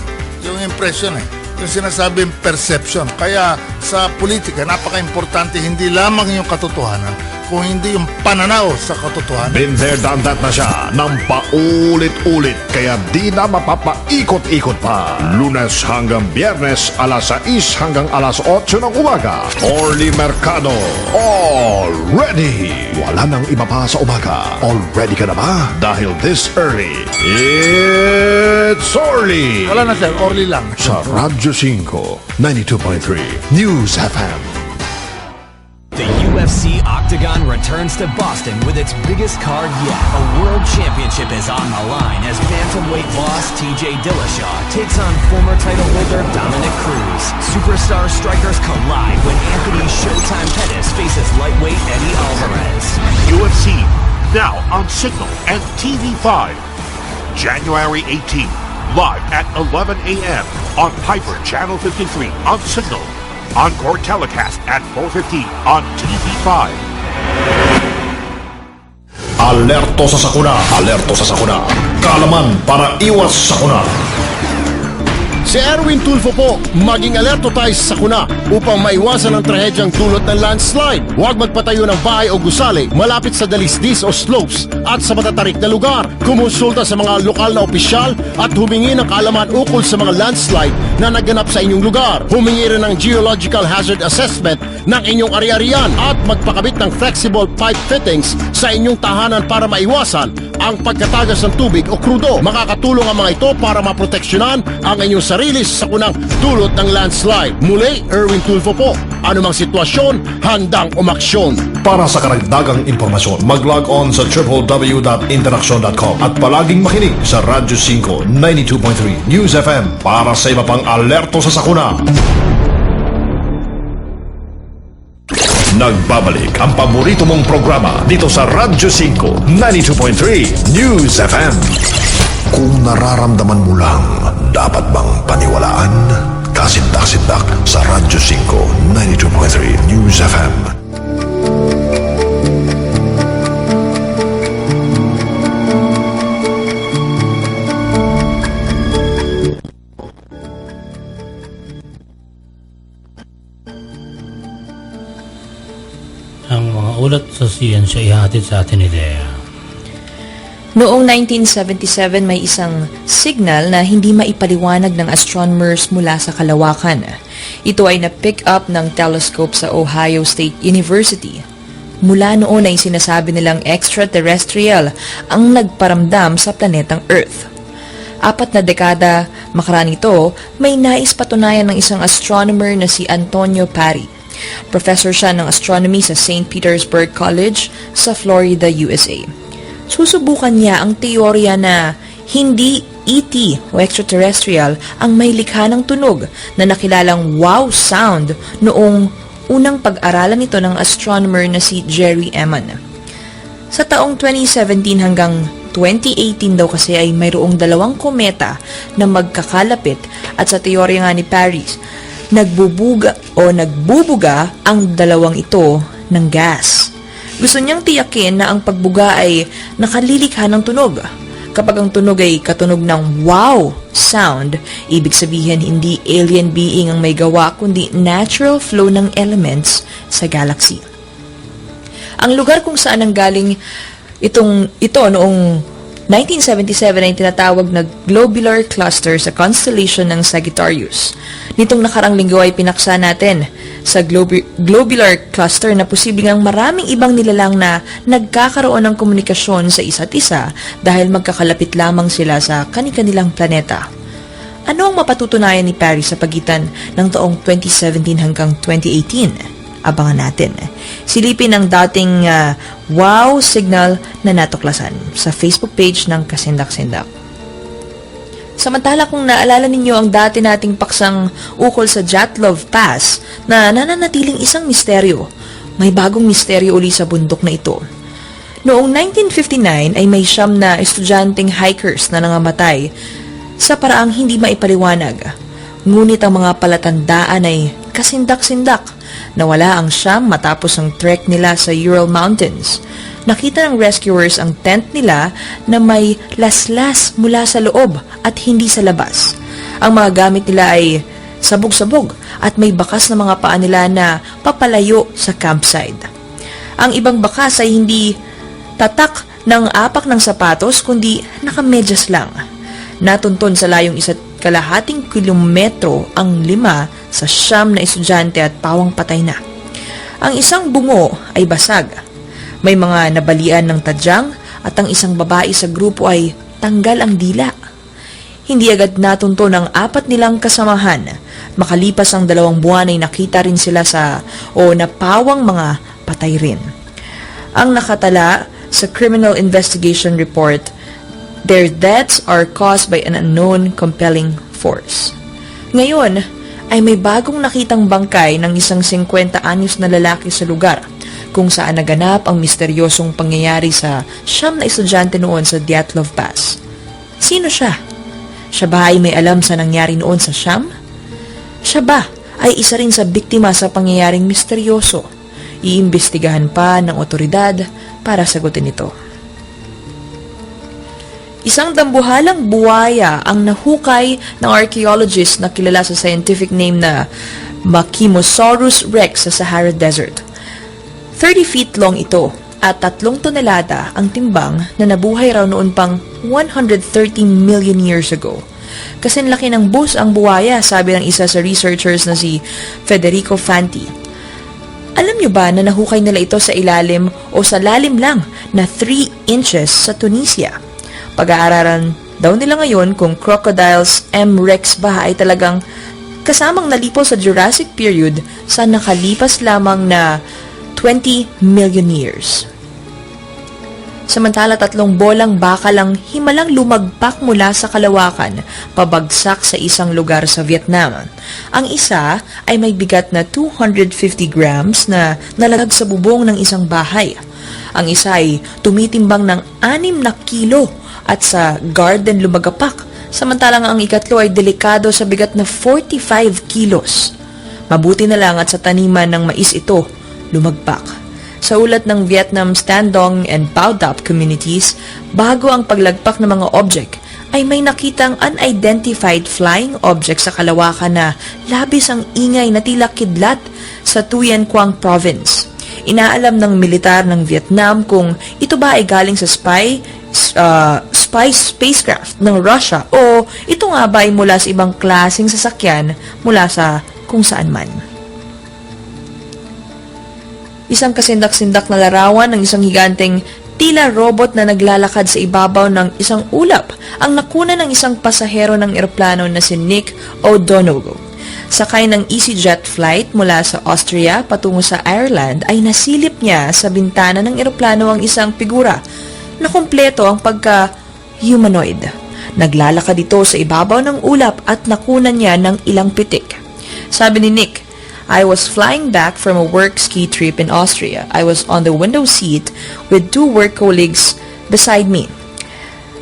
yung impression yung sinasabing perception. Kaya sa politika, napaka-importante hindi lamang yung katotohanan, kung hindi yung pananaw sa katotohanan. Been there, done that na siya ng paulit-ulit kaya di na mapapaikot-ikot pa. Lunes hanggang Biyernes, alas 6 hanggang alas 8 ng umaga. Orly Mercado, all ready. Wala nang iba pa sa umaga. All ready ka na ba? Dahil this early, it's Orly. Wala na sir, Orly lang. Sa Radyo 5, 92.3 News FM. The UFC Octagon returns to Boston with its biggest card yet. A world championship is on the line as bantamweight boss TJ Dillashaw takes on former title holder Dominic Cruz. Superstar strikers collide when Anthony Showtime Pettis faces lightweight Eddie Alvarez. UFC, now on Signal and TV5. January 18th, live at 11 a.m. on Piper Channel 53 on Signal. Encore telecast at 4:15 on TV5. Alerto sa sakuna! Alerto sa sakuna! Kaalaman para iwas sakuna! Si Erwin Tulfo po, maging alerto tayo sa sakuna upang maiwasan ang trahedyang dulot ng landslide. Huwag magpatayo ng bahay o gusali malapit sa dalisdis o slopes at sa matatarik na lugar. Kumonsulta sa mga lokal na opisyal at humingi ng kaalaman ukol sa mga landslide na naganap sa inyong lugar. Humingi rin ng geological hazard assessment ng inyong ari-arian at magpakabit ng flexible pipe fittings sa inyong tahanan para maiwasan ang pagkatagas ng tubig o krudo. Makakatulong ang mga ito para maproteksyonan ang inyong sarili sa sakunang dulot ng landslide. Muli, Erwin Tulfo po. Anumang sitwasyon, handang umaksyon. Para sa karagdagang impormasyon, mag-log on sa www.interaction.com at palaging makinig sa Radyo 5 92.3 News FM para sa iba pang alerto sa sakuna. Nagbabalik ang paborito mong programa dito sa Radyo 5 92.3 News FM. Kung nararamdaman mo lang, dapat bang paniwalaan? Kasindak-sindak sa Radyo 5 92.3 News FM. Ang mga ulat sa siyensya ihatid sa atin ni Lea. Noong 1977 may isang signal na hindi maipaliwanag ng astronomers mula sa kalawakan. Ito ay na-pick up ng telescope sa Ohio State University. Mula noon ay sinasabi nilang extraterrestrial ang nagparamdam sa planetang Earth. 4 na dekada makaraan ito, may nais patunayan ng isang astronomer na si Antonio Pari. Professor siya ng astronomy sa St. Petersburg College sa Florida, USA. Susubukan niya ang teorya na hindi ET o extraterrestrial ang may likha ng tunog na nakilalang wow sound noong unang pag-aralan nito ng astronomer na si Jerry Eman. Sa taong 2017 hanggang 2018 daw kasi ay mayroong 2 kometa na magkakalapit at sa teorya nga ni Paris, nagbubuga ang 2 ito ng gas. Gusto niyang tiyakin na ang pagbuga ay nakalilikha ng tunog. Kapag ang tunog ay katunog ng wow sound, ibig sabihin hindi alien being ang may gawa kundi natural flow ng elements sa galaxy. Ang lugar kung saan nanggaling ito noong 1977 ay tinatawag na globular cluster sa constellation ng Sagittarius. Nitong nakarang linggo ay pinaksa natin sa globular cluster na posibleng maraming ibang nilalang na nagkakaroon ng komunikasyon sa isa't isa dahil magkakalapit lamang sila sa kani-kanilang planeta. Ano ang mapatutunayan ni Paris sa pagitan ng taong 2017 hanggang 2018? Abangan natin. Silipin ang dating wow signal na natuklasan sa Facebook page ng Kasindak-Sindak. Samantala kung naalala ninyo ang dati nating paksang ukol sa Dyatlov Pass na nananatiling isang misteryo, may bagong misteryo uli sa bundok na ito. Noong 1959 ay may 9 na estudyanteng hikers na nangamatay sa paraang hindi maipaliwanag. Ngunit ang mga palatandaan ay kasindak-sindak. Nawala ang 9 matapos ang trek nila sa Ural Mountains. Nakita ng rescuers ang tent nila na may laslas mula sa loob at hindi sa labas. Ang mga gamit nila ay sabog-sabog at may bakas na mga paa nila na papalayo sa campsite. Ang ibang bakas ay hindi tatak ng apak ng sapatos kundi nakamedyas lang. Natunton sa layong 1.5 kilometro ang 5 sa 9 na estudyante at pawang patay na. Ang isang bungo ay basag. May mga nabalian ng tadyang at ang isang babae sa grupo ay tanggal ang dila. Hindi agad natunton ang 4 nilang kasamahan. Makalipas ang 2 buwan ay nakita rin sila napawang mga patay rin. Ang nakatala sa Criminal Investigation Report, their deaths are caused by an unknown compelling force. Ngayon, ay may bagong nakitang bangkay ng isang 50 anyos na lalaki sa lugar kung saan naganap ang misteryosong pangyayari sa 9 na estudyante noon sa Dyatlov Pass. Sino siya? Siya ba ay may alam sa nangyari noon sa Siyam? Siya ba ay isa rin sa biktima sa pangyayaring misteryoso? Iimbestigahan pa ng otoridad para sagutin ito. Isang dambuhalang buwaya ang nahukay ng archaeologist na kilala sa scientific name na Machimosaurus rex sa Sahara Desert. 30 feet long ito at 3 tonelada ang timbang na nabuhay raw noon pang 130 million years ago. Kasing laki ng bus ang buwaya, sabi ng isa sa researchers na si Federico Fanti. Alam niyo ba na nahukay nila ito sa ilalim o sa lalim lang na 3 inches sa Tunisia? Pag-aaralan daw nila ngayon kung Crocodiles M. rex ba ay talagang kasamang nalipo sa Jurassic period sa nakalipas lamang na 20 million years. Samantala 3 bolang baka lang himalang lumagpak mula sa kalawakan pabagsak sa isang lugar sa Vietnam. Ang isa ay may bigat na 250 grams na nalagag sa bubong ng isang bahay. Ang isa ay tumitimbang ng 6 na kilo at sa garden lumagapak, samantalang ang ikatlo ay delikado sa bigat na 45 kilos. Mabuti na lang at sa taniman ng mais ito lumagpak. Sa ulat ng Vietnam Standong and Bao Dap communities, bago ang paglagpak ng mga object, ay may nakitang unidentified flying object sa kalawakan na labis ang ingay na tila kidlat sa Tuyen Quang Province. Inaalam ng militar ng Vietnam kung ito ba ay galing sa spy spacecraft ng Russia o ito nga ba ay mula sa ibang klaseng sasakyan mula sa kung saan man. Isang kasindak-sindak na larawan ng isang higanteng tila robot na naglalakad sa ibabaw ng isang ulap ang nakuna ng isang pasahero ng eroplano na si Nick O'Donoghue. Sakay ng EasyJet flight mula sa Austria patungo sa Ireland ay nasilip niya sa bintana ng eroplano ang isang figura na kumpleto ang pagka-humanoid. Naglalakad ito sa ibabaw ng ulap at nakunan niya ng ilang pitik. Sabi ni Nick, I was flying back from a work ski trip in Austria. I was on the window seat with 2 work colleagues beside me.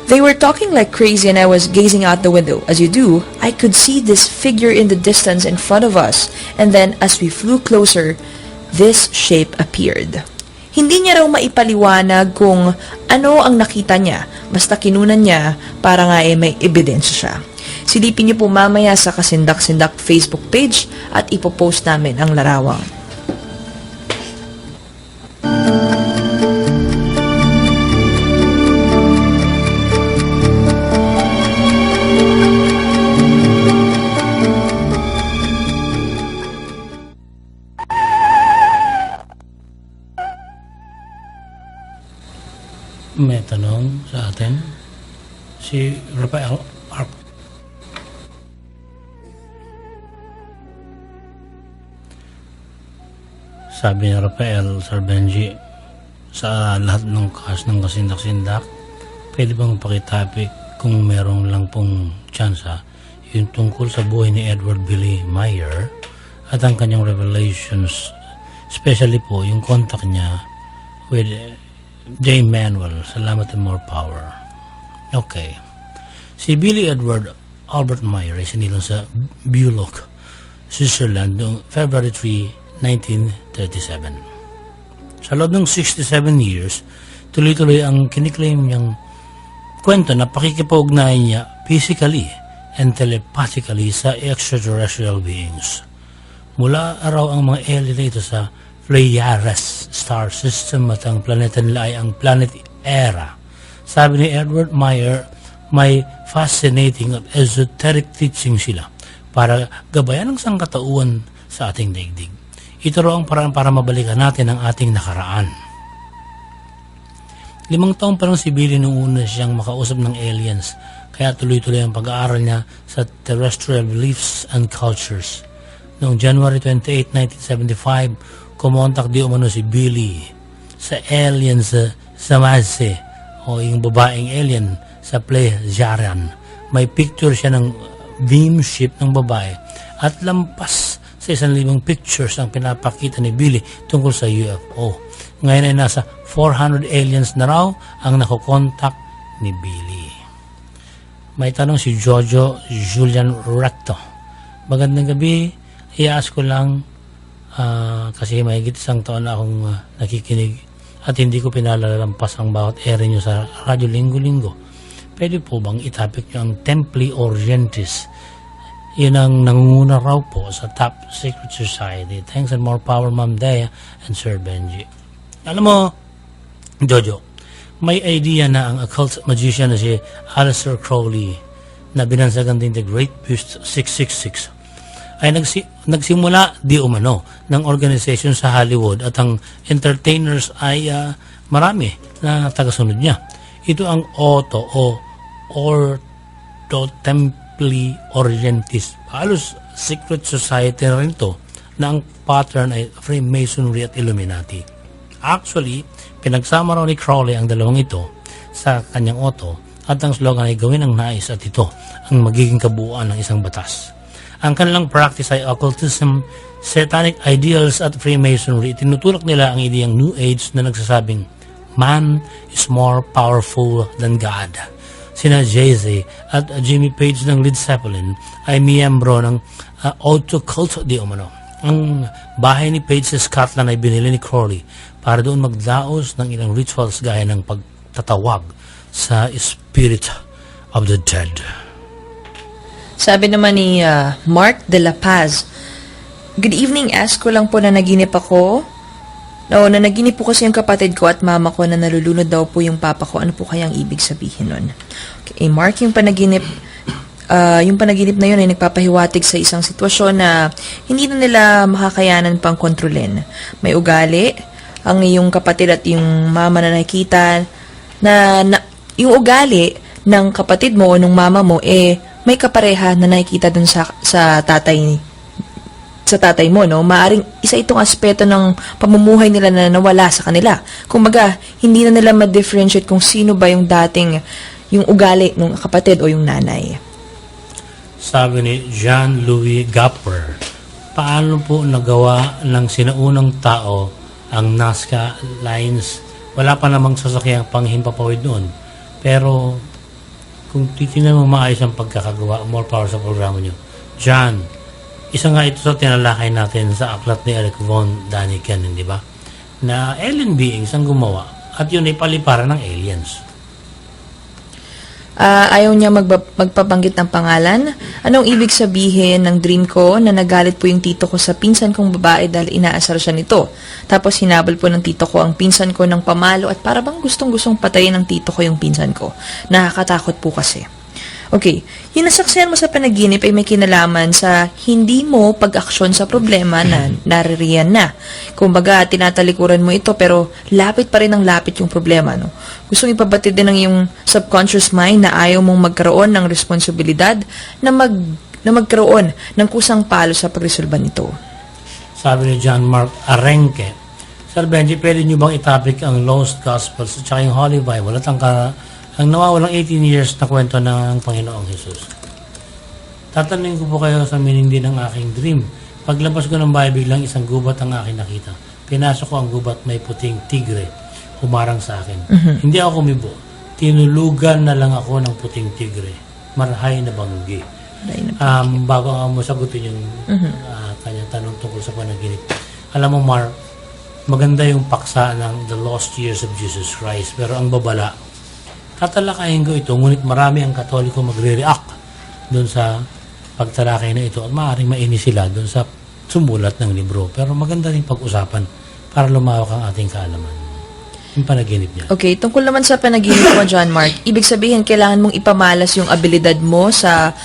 They were talking like crazy and I was gazing out the window. As you do, I could see this figure in the distance in front of us, and then as we flew closer, this shape appeared. Hindi niya raw maipaliwanag kung ano ang nakita niya, basta kinunan niya para nga may ebidensya siya. Silipin niyo po mamaya sa Kasindak-Sindak Facebook page at ipopost namin ang larawan. May tanong sa atin si Rafael Arp. Sabi ni Rafael, Sir Benji, sa lahat ng cast ng Kasindak-Sindak, pwede bang pakitapik kung meron lang pong tsansa yung tungkol sa buhay ni Edward Billy Meyer at ang kanyang revelations, especially po yung contact niya with J. Manuel. Salamat and more power. Okay. Si Billy Edward Albert Meyer ay sinilang sa Bülow, Switzerland noong February 3, 1937. Sa loob ng 67 years, tuloy-tuloy ang kiniklaim niyang kwento na pakikipag-ugnayan niya physically and telepathically sa extraterrestrial beings. Mula araw ang mga alien ito sa Pleiades star system at ang planeta nila ay ang Planet Era. Sabi ni Edward Meyer, may fascinating at esoteric teaching sila para gabayan ang sangkatauhan sa ating daigdig. Ito raw ang paraan para mabalikan natin ang ating nakaraan. 5 taon pa lang si Billy nung una siyang makausap ng aliens, kaya tuloy-tuloy ang pag-aaral niya sa terrestrial beliefs and cultures. Noong January 28, 1975, kumontak di umano si Billy sa alien sa Samase o yung babaeng alien sa Plejaran. May picture siya ng beam ship ng babae at lampas sa 1,000 pictures ang pinapakita ni Billy tungkol sa UFO. Ngayon ay nasa 400 aliens na raw ang nakokontak ni Billy. May tanong si Jojo Julian Recto. Magandang gabi. I-ask ko lang kasi mahigit 1 taon na akong nakikinig at hindi ko pinalalampas ang bawat ere nyo sa radyo linggo-linggo. Pwede po bang itapik nyo ang Templi Orientis? Yun ang nangunguna raw po sa Top Secret Society. Thanks and more power, Ma'am Dea and Sir Benji. Alam mo, Jojo, may idea na ang occult magician na si Aleister Crowley na binansagan din The Great Beast 666 ay nagsimula di umano ng organization sa Hollywood at ang entertainers ay marami na tagasunod niya. Ito ang Ordo Templi Orientis. Halos secret society na rin to na ang pattern ay Freemasonry at Illuminati. Actually, pinagsama raw ni Crowley ang dalawang ito sa kanyang Ordo at ang slogan ay gawin ang nais at ito ang magiging kabuuan ng isang batas. Ang kanilang practice ay occultism, satanic ideals at Freemasonry. Tinutulak nila ang ideyang New Age na nagsasabing man is more powerful than God. Sina Jay-Z at Jimmy Page ng Led Zeppelin ay miyembro ng Auto Cult di umano. Ang bahay ni Page sa Scotland ay binili ni Crowley para doon magdaos ng ilang rituals gaya ng pagtatawag sa Spirit of the Dead. Sabi naman ni Mark de la Paz, good evening, ask ko lang po na naginip ako. No, na naginip po kasi yung kapatid ko at mama ko na nalulunod daw po yung papa ko. Ano po kayang ibig sabihin nun? Okay, Mark, yung panaginip na yun ay nagpapahiwatig sa isang sitwasyon na hindi na nila makakayanan pang kontrolin. May ugali, ang iyong kapatid at yung mama na nakikita na yung ugali ng kapatid mo o ng mama mo may kapareha na nakikita dun sa tatay mo, no? Maaring isa itong aspeto ng pamumuhay nila na nawala sa kanila. Kumbaga, hindi na nila ma-differentiate kung sino ba yung dating yung ugali ng kapatid o yung nanay. Sabi ni Jean-Louis Gapper, paano po nagawa ng sinaunang tao ang Nazca lines? Wala pa namang sasakyang panghimpapawid noon. Pero kung titignan mo maayos ang pagkakagawa, more power sa programa nyo. John, isa nga ito sa tinalakay natin sa aklat ni Eric von Daniken, di ba? Na alien beings ang gumawa at yun ay paliparan ng aliens. Ayaw niya magpabanggit ng pangalan. Anong ibig sabihin ng dream ko na nagalit po yung tito ko sa pinsan kong babae dahil inaasar siya nito? Tapos hinabol po ng tito ko ang pinsan ko ng pamalo at para bang gustong-gustong patayin ng tito ko yung pinsan ko. Nakakatakot po kasi. Okay, yung nasaksihan mo sa panaginip ay may kinalaman sa hindi mo pag-aksyon sa problema na naririyan na. Kumbaga, tinatalikuran mo ito pero lapit pa rin ang lapit yung problema, no? Gustong ipabatid din ng yung subconscious mind na ayaw mong magkaroon ng responsibilidad na magkaroon ng kusang palo sa pagresolba nito. Sabi ni John Mark Arenque, Sir Benji, pwede nyo bang itapik ang Lost Gospels at saka yung Holy Bible at ang nawawalang 18 years na kwento ng Panginoong Jesus? Tatanungin ko po kayo sa meaning din ng aking dream. Paglabas ko ng bahay, biglang isang gubat ang aking nakita. Pinasok ko ang gubat, may puting tigre. Humarang sa akin. Hindi ako kumibo. Tinulugan na lang ako ng puting tigre. Marhay na banggi. Bago mo sagutin yung kanyang tanong tungkol sa panaginip. Alam mo, Mark, maganda yung paksa ng The Lost Years of Jesus Christ. Pero ang babala, tatalakayin ko ito, ngunit marami ang Katoliko magre-react doon sa pagtalakay na ito at maaaring mainis sila doon sa sumulat ng libro. Pero maganda rin pag-usapan para lumawak ang ating kaalaman. Yung panaginip niya. Okay, tungkol naman sa panaginip mo, John Mark, ibig sabihin kailangan mong ipamalas yung abilidad mo sa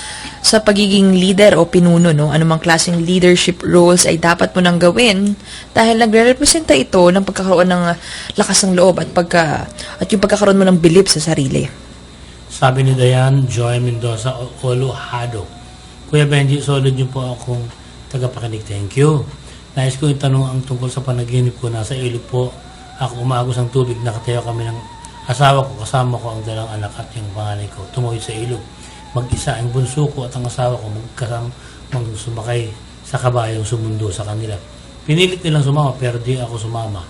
pagiging leader o pinuno, no? Anumang klaseng leadership roles ay dapat mo nang gawin dahil nagre-representa ito ng pagkakaroon ng lakas ng loob at yung pagkakaroon mo ng bilib sa sarili. Sabi ni Diane Joy Mendoza Oluhado, Kuya Benji, solid niyo po akong tagapakinig. Thank you. Nais ko itanong ang tungkol sa panaginip ko. Nasa ilog po ako umagos ng tubig. Nakatayo kami ng asawa ko. Kasama ko ang dalang anak at yung panganay ko. Tumawid sa ilog. Mag-isa ang bunso ko at ang asawa ko sumakay sa kabayong sumundo sa kanila. Pinilit nilang sumama pero di ako sumama.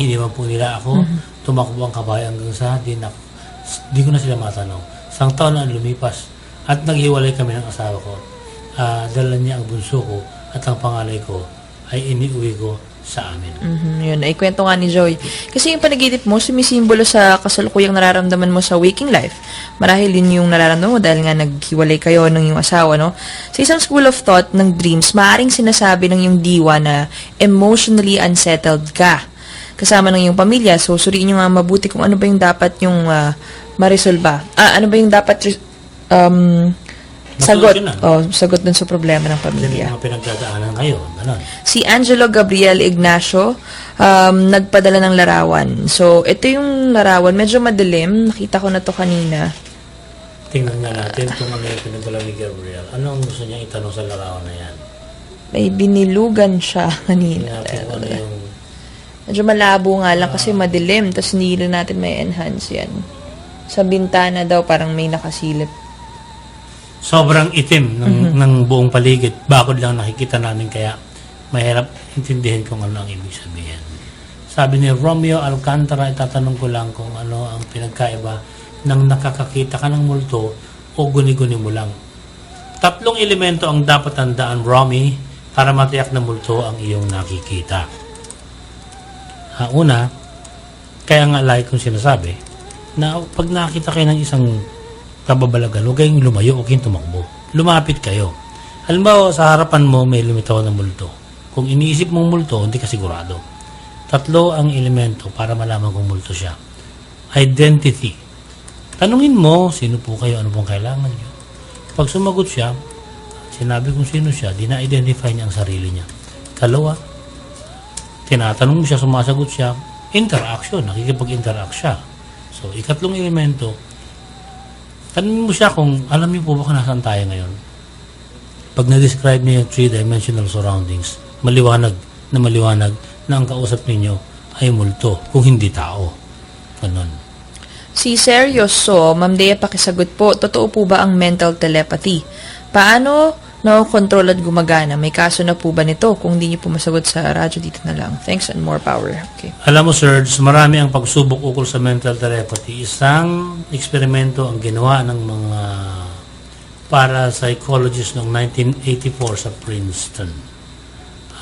Iniwan po nila ako. Tumakbo ang kabayo hanggang sa di ko na sila matanaw. Isang taon na lumipas at naghiwalay kami ng asawa ko. Dala niya ang bunso ko at ang pangalay ko ay iniuwi ko sa amin. Yun, ay kwento nga ni Joy. Kasi yung panaginip mo, sumisimbolo sa kasalukuyang nararamdaman mo sa waking life. Marahil yun yung nararamdaman mo dahil nga naghiwalay kayo ng iyong asawa, no? Sa isang school of thought ng dreams, maaaring sinasabi ng iyong diwa na emotionally unsettled ka kasama ng iyong pamilya. So, suriin nyo nga mabuti kung ano ba yung dapat yung maresolba. Ano ba yung dapat sagot. Sagot dun sa problema ng pamilya. Mga pinagdadaanan kayo. Ganon. Si Angelo Gabriel Ignacio, nagpadala ng larawan. So, ito yung larawan. Medyo madilim. Nakita ko na to kanina. Tingnan nga natin kung ano yung pinagdala ni Gabriel. Ano ang gusto niya itanong sa larawan na yan? May binilugan siya kanina. Ano yung... Medyo malabo nga lang kasi madilim. Tapos hindi rin natin may enhance yan. Sa bintana daw parang may nakasilip. Sobrang itim ng buong paligid. Bakod lang nakikita namin kaya mahirap intindihin kung ano ang ibig sabihin. Sabi ni Romeo Alcantara, itatanong ko lang kung ano ang pinagkaiba ng nakakakita ka ng multo o guni-guni mo lang. 3 elemento ang dapat tandaan, Romy, para matiyak na multo ang iyong nakikita. Una, kaya nga like kong sinasabi, na pag nakita kayo ng isang kababalagan, huwag kayong lumayo, huwag kayong tumakbo. Lumapit kayo. Halimbawa, sa harapan mo may lumitaw na multo. Kung iniisip mong multo, hindi ka sigurado. 3 ang elemento para malaman kung multo siya. Identity. Tanungin mo, sino po kayo, ano pong kailangan nyo. Pag sumagot siya, sinabi kung sino siya, di na-identify niya ang sarili niya. 2, tinatanong mo siya, sumasagot siya, interaction, nakikipag-interact siya. So, 3 elemento, tanungin mo siya kung alam niyo po ba kung nasaan tayo ngayon. Pag na-describe niya yung 3-dimensional surroundings, maliwanag na ang kausap ninyo ay multo, kung hindi tao. Ganon. Si Seryoso, Ma'am Dea, pakisagot po, totoo po ba ang mental telepathy? Paano nakokontrol at gumagana? May kaso na po ba nito? Kung hindi niyo po masagot sa radyo, dito na lang. Thanks and more power. Okay. Alam mo, Serge, marami ang pagsubok ukol sa mental telepathy. Isang eksperimento ang ginawa ng mga parapsychologists noong 1984 sa Princeton.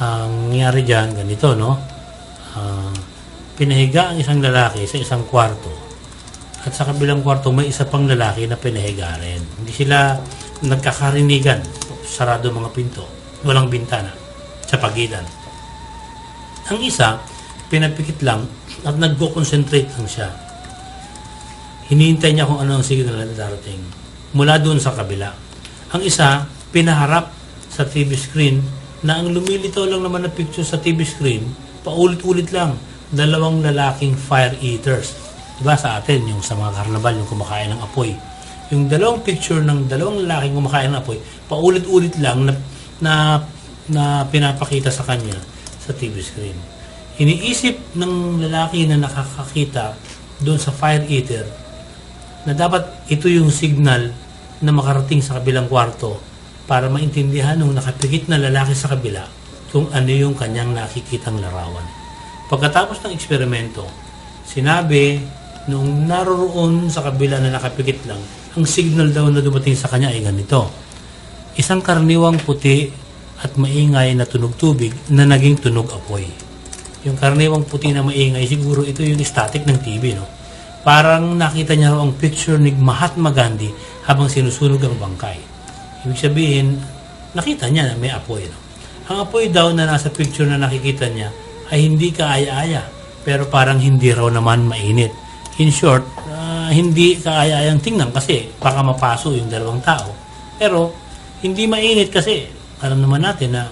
Ang nangyari dyan, ganito, no? Pinahiga ang isang lalaki sa isang kwarto. At sa kabilang kwarto, may isa pang lalaki na pinahiga rin. Hindi sila nagkakarinigan. Sarado mga pinto. Walang bintana. Sa pagitan. Ang isa, pinapikit lang at nag-concentrate lang siya. Hinihintay niya kung ano ang signal na darating. Mula doon sa kabila. Ang isa, pinaharap sa TV screen na ang lumilitaw lang naman na picture sa TV screen, paulit-ulit lang. 2 lalaking fire eaters. Diba sa atin, yung sa mga karnabal, yung kumakain ng apoy. Yung 2 picture ng 2 lalaking kumakain ng apoy, paulit-ulit lang na pinapakita sa kanya sa TV screen. Iniisip ng lalaki na nakakakita doon sa fire eater na dapat ito yung signal na makarating sa kabilang kwarto para maintindihan ng nakapikit na lalaki sa kabila kung ano yung kanyang nakikitang larawan. Pagkatapos ng eksperimento, sinabi nung naroroon sa kabila na nakapikit lang, ang signal daw na dumating sa kanya ay ganito. Isang karniwang puti at maingay na tunog tubig na naging tunog apoy. Yung karniwang puti na maingay, siguro ito yung static ng TV, no? Parang nakita niya raw ang picture ni Mahatma Gandhi habang sinusunog ang bangkay. Ibig sabihin, nakita niya na may apoy, no? Ang apoy daw na nasa picture na nakikita niya ay hindi kaaya-aya, pero parang hindi raw naman mainit. In short, hindi kaaya-ayang tingnan kasi baka mapaso yung 2 tao. Pero, hindi mainit kasi alam naman natin na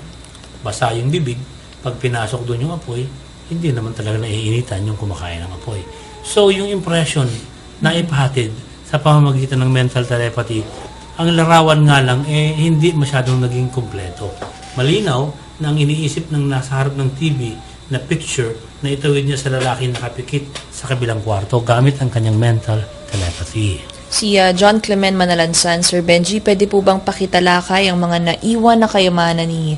basa yung bibig. Pag pinasok doon yung apoy, hindi naman talaga naiinitan yung kumakain ng apoy. So, yung impression na ipahatid sa pamamagitan ng mental telepathy, ang larawan nga lang hindi masyadong naging kumpleto. Malinaw na ang iniisip ng nasa harap ng TV na picture na itawid niya sa lalaki nakapikit sa kabilang kwarto gamit ang kanyang mental telepathy. Si John Clement Manalansan, Sir Benji, pwede po bang pakitalakay ang mga naiwan na kayamanan ni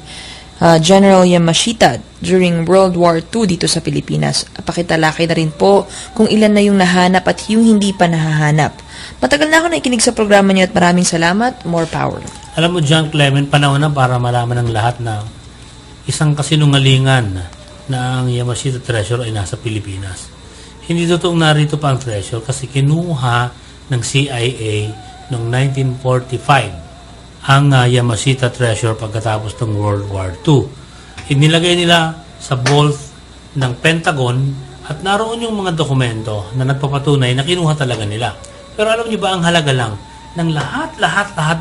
General Yamashita during World War II dito sa Pilipinas? Pakitalakay na rin po kung ilan na yung nahanap at yung hindi pa nahahanap. Matagal na ako nakikinig sa programa niyo at maraming salamat. More power. Alam mo, John Clement, panahon na para malaman ng lahat na isang kasinungalingan na ang Yamashita Treasure ay nasa Pilipinas. Hindi totoong narito pa ang treasure kasi kinuha ng CIA noong 1945 ang Yamashita Treasure pagkatapos ng World War II. Inilagay nila sa vault ng Pentagon at naroon yung mga dokumento na nagpapatunay na kinuha talaga nila. Pero alam niyo ba ang halaga lang ng lahat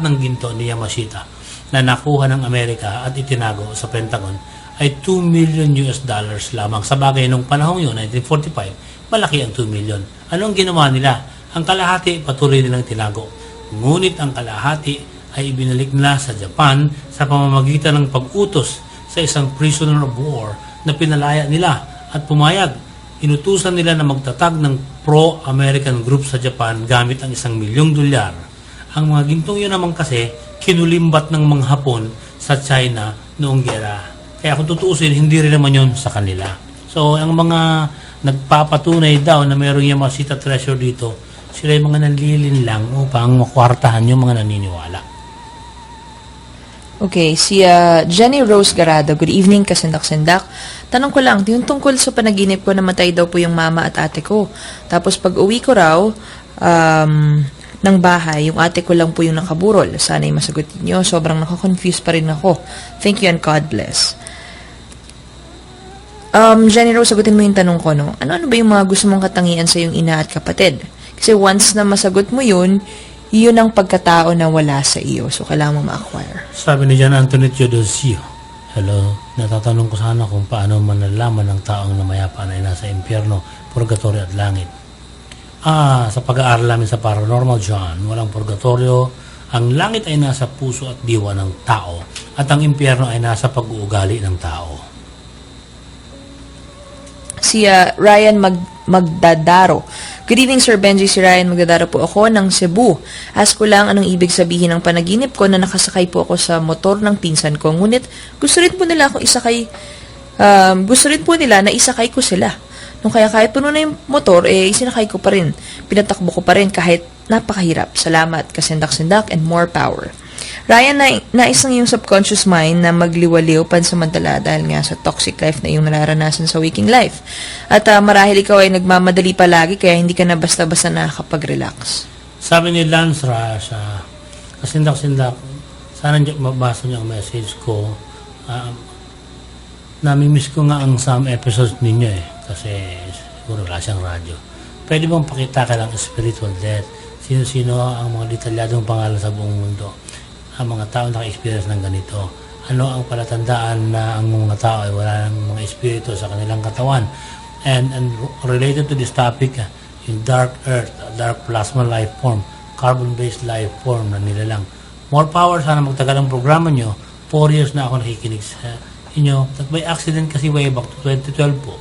ng ginto ni Yamashita na nakuha ng Amerika at itinago sa Pentagon ay $2 million lamang. Sa bagay nung panahong yun, 1945, malaki ang 2 million. Ano ang ginawa nila? Ang kalahati patuloy nilang tinago. Ngunit ang kalahati ay ibinalik nila sa Japan sa pamamagitan ng pag-utos sa isang prisoner of war na pinalaya nila at pumayag. Inutusan nila na magtatag ng pro-American group sa Japan gamit ang $1 milyong. Ang mga gintong yun naman kasi kinulimbat ng mga Hapon sa China noong gera. Kaya kung tutuusin, hindi rin naman yun sa kanila. So, ang mga nagpapatunay daw na mayroong Yamashita Treasure dito, sila yung mga nanlilin lang upang makwartahan yung mga naniniwala. Okay, si Jenny Rose Garado. Good evening, kasendak-sendak. Tanong ko lang, yung tungkol sa panaginip ko, namatay daw po yung mama at ate ko. Tapos pag uwi ko raw ng bahay, yung ate ko lang po yung nakaburol. Sana'y masagutin nyo. Sobrang nakakonfuse pa rin ako. Thank you and God bless. Jenny Rose, sagutin mo yung tanong ko, no? Ano ba yung mga gusto mong katangian sa yung ina at kapatid? Kasi once na masagot mo yun ang pagkatao na wala sa iyo. So, kailangan mo ma-acquire. Sabi ni John Anthony Teodosio, hello, natatanong ko sana kung paano manalaman ng taong namayapa na ay nasa impyerno, purgatorio at langit. Sa pag-aaral namin sa paranormal, John, walang purgatorio. Ang langit ay nasa puso at diwa ng tao at ang impyerno ay nasa pag-uugali ng tao. Si Ryan Magdadaro. Good evening, Sir Benji. Si Ryan Magdadaro po ako ng Cebu. Ask ko lang anong ibig sabihin ng panaginip ko na nakasakay po ako sa motor ng pinsan ko. Ngunit gusto rin po nila na isakay ko sila. Nung kaya kahit puno na yung motor, isinakay ko pa rin. Pinatakbo ko pa rin kahit napakahirap. Salamat, kasendak-sendak, and more power. Ryan, nais lang yung subconscious mind na magliwaliw pansamantala dahil nga sa toxic life na yung nararanasan sa waking life. At marahil ikaw ay nagmamadali palagi kaya hindi ka na basta-basta nakakapag-relax. Sabi ni Lance Rush, kasindak-sindak, sana mabasa niyo ang message ko. Namimiss ko nga ang some episodes ninyo kasi siguro wala siyang radyo. Pwede bang pakita ka ng spiritual death? Sino-sino ang mga detalyadong pangalan sa buong mundo? Ang mga tao naka-experience ng ganito. Ano ang palatandaan na ang mga tao ay wala ng mga espiritu sa kanilang katawan? And related to this topic, yung dark earth, dark plasma life form, carbon-based life form na nilalang. More power, sana magtagal ang programa nyo. 4 years na ako nakikinig sa inyo. At by accident kasi way back to 2012 po,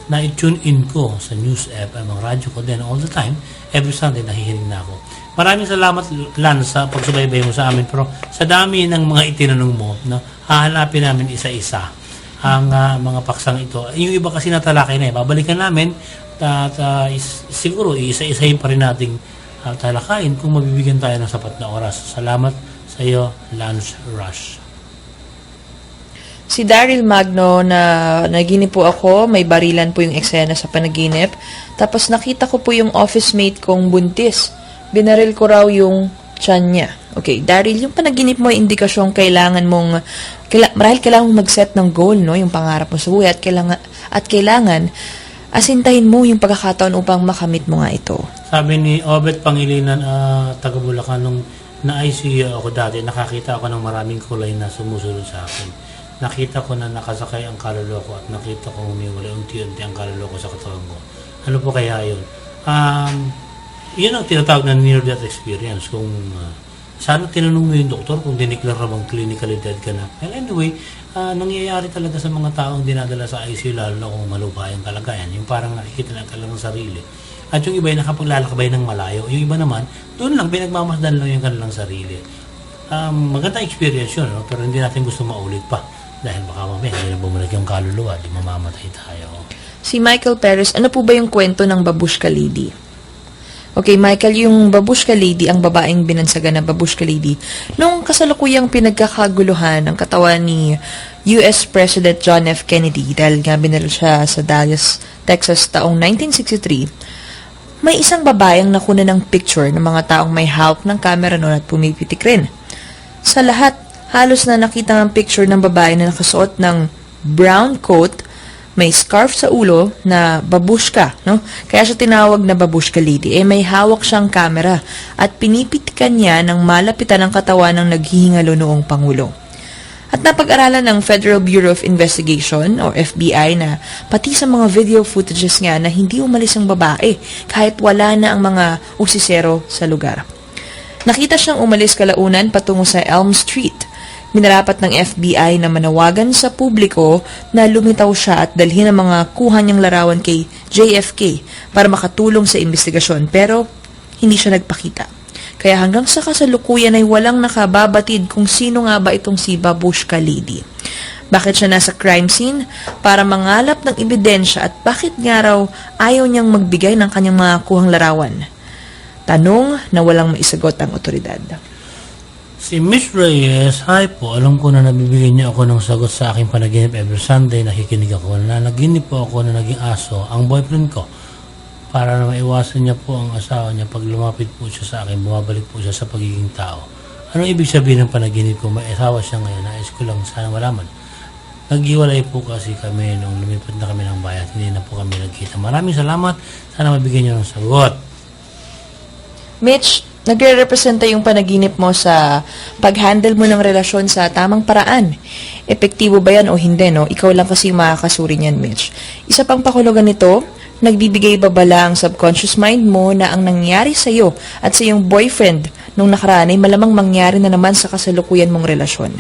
na i-tune in ko sa News app, ang mga radyo ko din all the time. Every Sunday nahihinig na ako. Maraming salamat, Lance, sa pagsubaybay mo sa amin. Pero sa dami ng mga itinanong mo, hahanapin namin isa-isa ang mga paksang ito. Yung iba kasi natalakay na babalikan namin at siguro isa-isahin pa rin nating talakayin kung mabibigyan tayo ng sapat na oras. Salamat sa iyo, Lance Rush. Si Daryl Magno na naginip po ako, may barilan po yung eksena sa panaginip. Tapos nakita ko po yung office mate kong buntis. Binaril ko raw yung tiyan niya. Okay, Daryl, yung panaginip mo, indikasyong marahil kailangan mong mag-set ng goal, no? Yung pangarap mo sa buhay at kailangan asintahin mo yung pagkakataon upang makamit mo nga ito. Sabi ni Obet Pangilinan, taga Bulacan, nung na-ICU ako dati, nakakita ako ng maraming kulay na sumusunod sa akin. Nakita ko na nakasakay ang kaluluwa ko at nakita ko umiwalay unti-unti ang kaluluwa ko sa katawan ko. Ano po kaya yun? Yun ang tinatawag na near-death experience. Kung Sana tinanong mo yung doktor kung diniklara bang clinically dead ka na. Well, anyway, nangyayari talaga sa mga taong dinadala sa ICU, lalo na kung malubha yung kalagayan. Yung parang nakikita na talagang sarili. At yung iba ay nakapaglalakbay ng malayo. Yung iba naman, doon lang, pinagmamasdan lang yung kanilang sarili. Magandang experience yun, no? Pero hindi natin gusto maulit pa. Dahil baka mamaya, hindi na bumalik yung kaluluwa, di mamamatay tayo. Si Michael Perez, ano po ba yung kwento ng Babushka Lady? Okay, Michael, yung Babushka Lady, ang babaeng binansagan na Babushka Lady, nung kasalukuyang pinagkakaguluhan ang katawan ni US President John F. Kennedy dahil nga binaril siya sa Dallas, Texas taong 1963, may isang babaeng nakuna ng picture ng mga taong may hawak ng camera noon at pumipitik rin. Sa lahat, halos na nakita ng picture ng babae na nakasuot ng brown coat, may scarf sa ulo na babushka, no? Kaya siya tinawag na Babushka Lady. May hawak siyang camera at pinipitikan niya ng malapitan ng katawan ng naghihingalo noong Pangulo. At napag-aralan ng Federal Bureau of Investigation o FBI na pati sa mga video footages nga na hindi umalis ang babae kahit wala na ang mga usisero sa lugar. Nakita siyang umalis kalaunan patungo sa Elm Street. Minarapat ng FBI na manawagan sa publiko na lumitaw siya at dalhin ang mga kuha niyang larawan kay JFK para makatulong sa investigasyon, pero hindi siya nagpakita. Kaya hanggang sa kasalukuyan ay walang nakababatid kung sino nga ba itong si Babushka Lady. Bakit siya nasa crime scene? Para mangalap ng ebidensya at bakit nga raw ayaw niyang magbigay ng kanyang mga kuhang larawan? Tanong na walang maisagot ang otoridad. Si Miss Reyes, hi po, alam ko na nabibigyan niyo ako ng sagot sa aking panaginip every Sunday. Nakikinig ako na naginip po ako na naging aso ang boyfriend ko. Para na maiwasan niya po ang asawa niya, pag lumapit po siya sa akin, bumabalik po siya sa pagiging tao. Anong ibig sabihin ng panaginip ko? May asawa siya ngayon, nais ko lang sana malaman. Naghiwalay po kasi kami nung lumipat na kami ng bayan, hindi na po kami nagkita. Maraming salamat, sana mabigyan niyo ng sagot. Mitch, nagre-representa yung panaginip mo sa pag-handle mo ng relasyon sa tamang paraan. Epektibo ba yan o hindi, no? Ikaw lang kasi makakasuri niyan, Mitch. Isa pang pakulugan nito, nagbibigay babala ang subconscious mind mo na ang nangyari sa'yo at sa iyong boyfriend nung nakaraan ay malamang mangyari na naman sa kasalukuyan mong relasyon.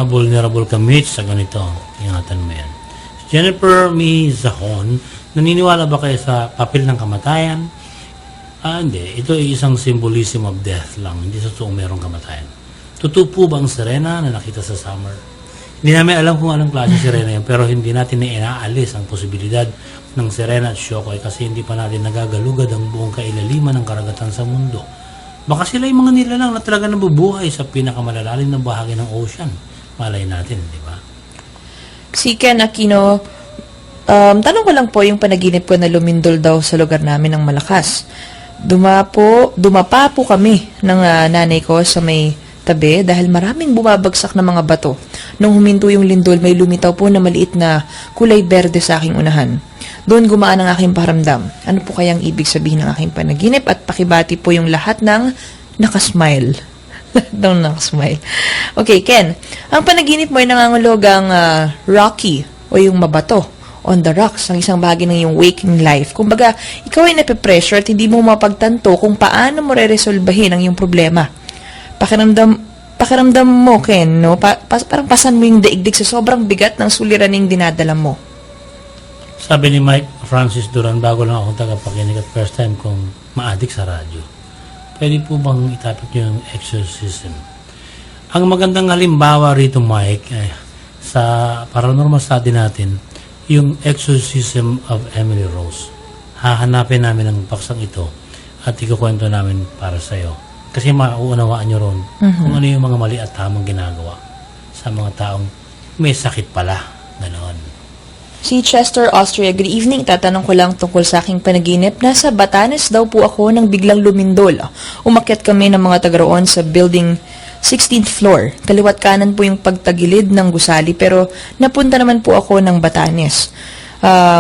Vulnerable ka, Mitch, sa ganito. Ingatan mo yan. Jennifer Mizahon, naniniwala ba kayo sa papel ng kamatayan? Hindi. Ito ay isang symbolism of death lang. Hindi sa totoong merong kamatayan. Totoo po ba ang sirena na nakita sa summer? Hindi namin alam kung anong klase sirena yan, pero hindi natin na inaalis ang posibilidad ng sirena at shokoy kasi hindi pa natin nagagalugad ang buong kailaliman ng karagatan sa mundo. Baka sila yung mga nilalang na talaga nabubuhay sa pinakamalalalim na bahagi ng ocean. Malay natin, di ba? Si Ken Aquino, tanong ko lang po yung panaginip ko na lumindol daw sa lugar namin ng malakas. Dumapa po kami ng nanay ko sa may tabi dahil maraming bumabagsak na mga bato. Nung huminto yung lindol, may lumitaw po na maliit na kulay berde sa aking unahan. Doon gumaan ang aking paramdam. Ano po kayang ibig sabihin ng aking panaginip? At pakibati po yung lahat ng nakasmile. Daw nakasmile. Okay, Ken. Ang panaginip mo ay nangangulugang rocky o yung mabato. On the rocks, ang isang bahagi ng iyong waking life. Kumbaga, ikaw ay nape-pressure at hindi mo mapagtanto kung paano mo re-resolbahin ang iyong problema. Pakiramdam mo, Ken, no? Parang pasan mo yung daigdig sa sobrang bigat ng suliraning dinadala mo. Sabi ni Mike Francis Duran, bago lang akong tagapakinig at first time kong ma-addict sa radyo. Pwede po bang itapik niyo yung exorcism? Ang magandang halimbawa rito, Mike, sa paranormal study natin, yung exorcism of Emily Rose. Hahanapin namin ang paksang ito at ikukwento namin para sa'yo. Kasi mauunawaan nyo ron kung ano yung mga mali at tamang ginagawa sa mga taong may sakit pala. Ganon. Si Chester Austria, good evening. Tatanong ko lang tungkol sa aking panaginip. Nasa Batanes daw po ako nang biglang lumindol. Umakyat kami ng mga taga-roon sa building 16th floor. Kaliwat kanan po yung pagtagilid ng gusali pero napunta naman po ako ng Batanes.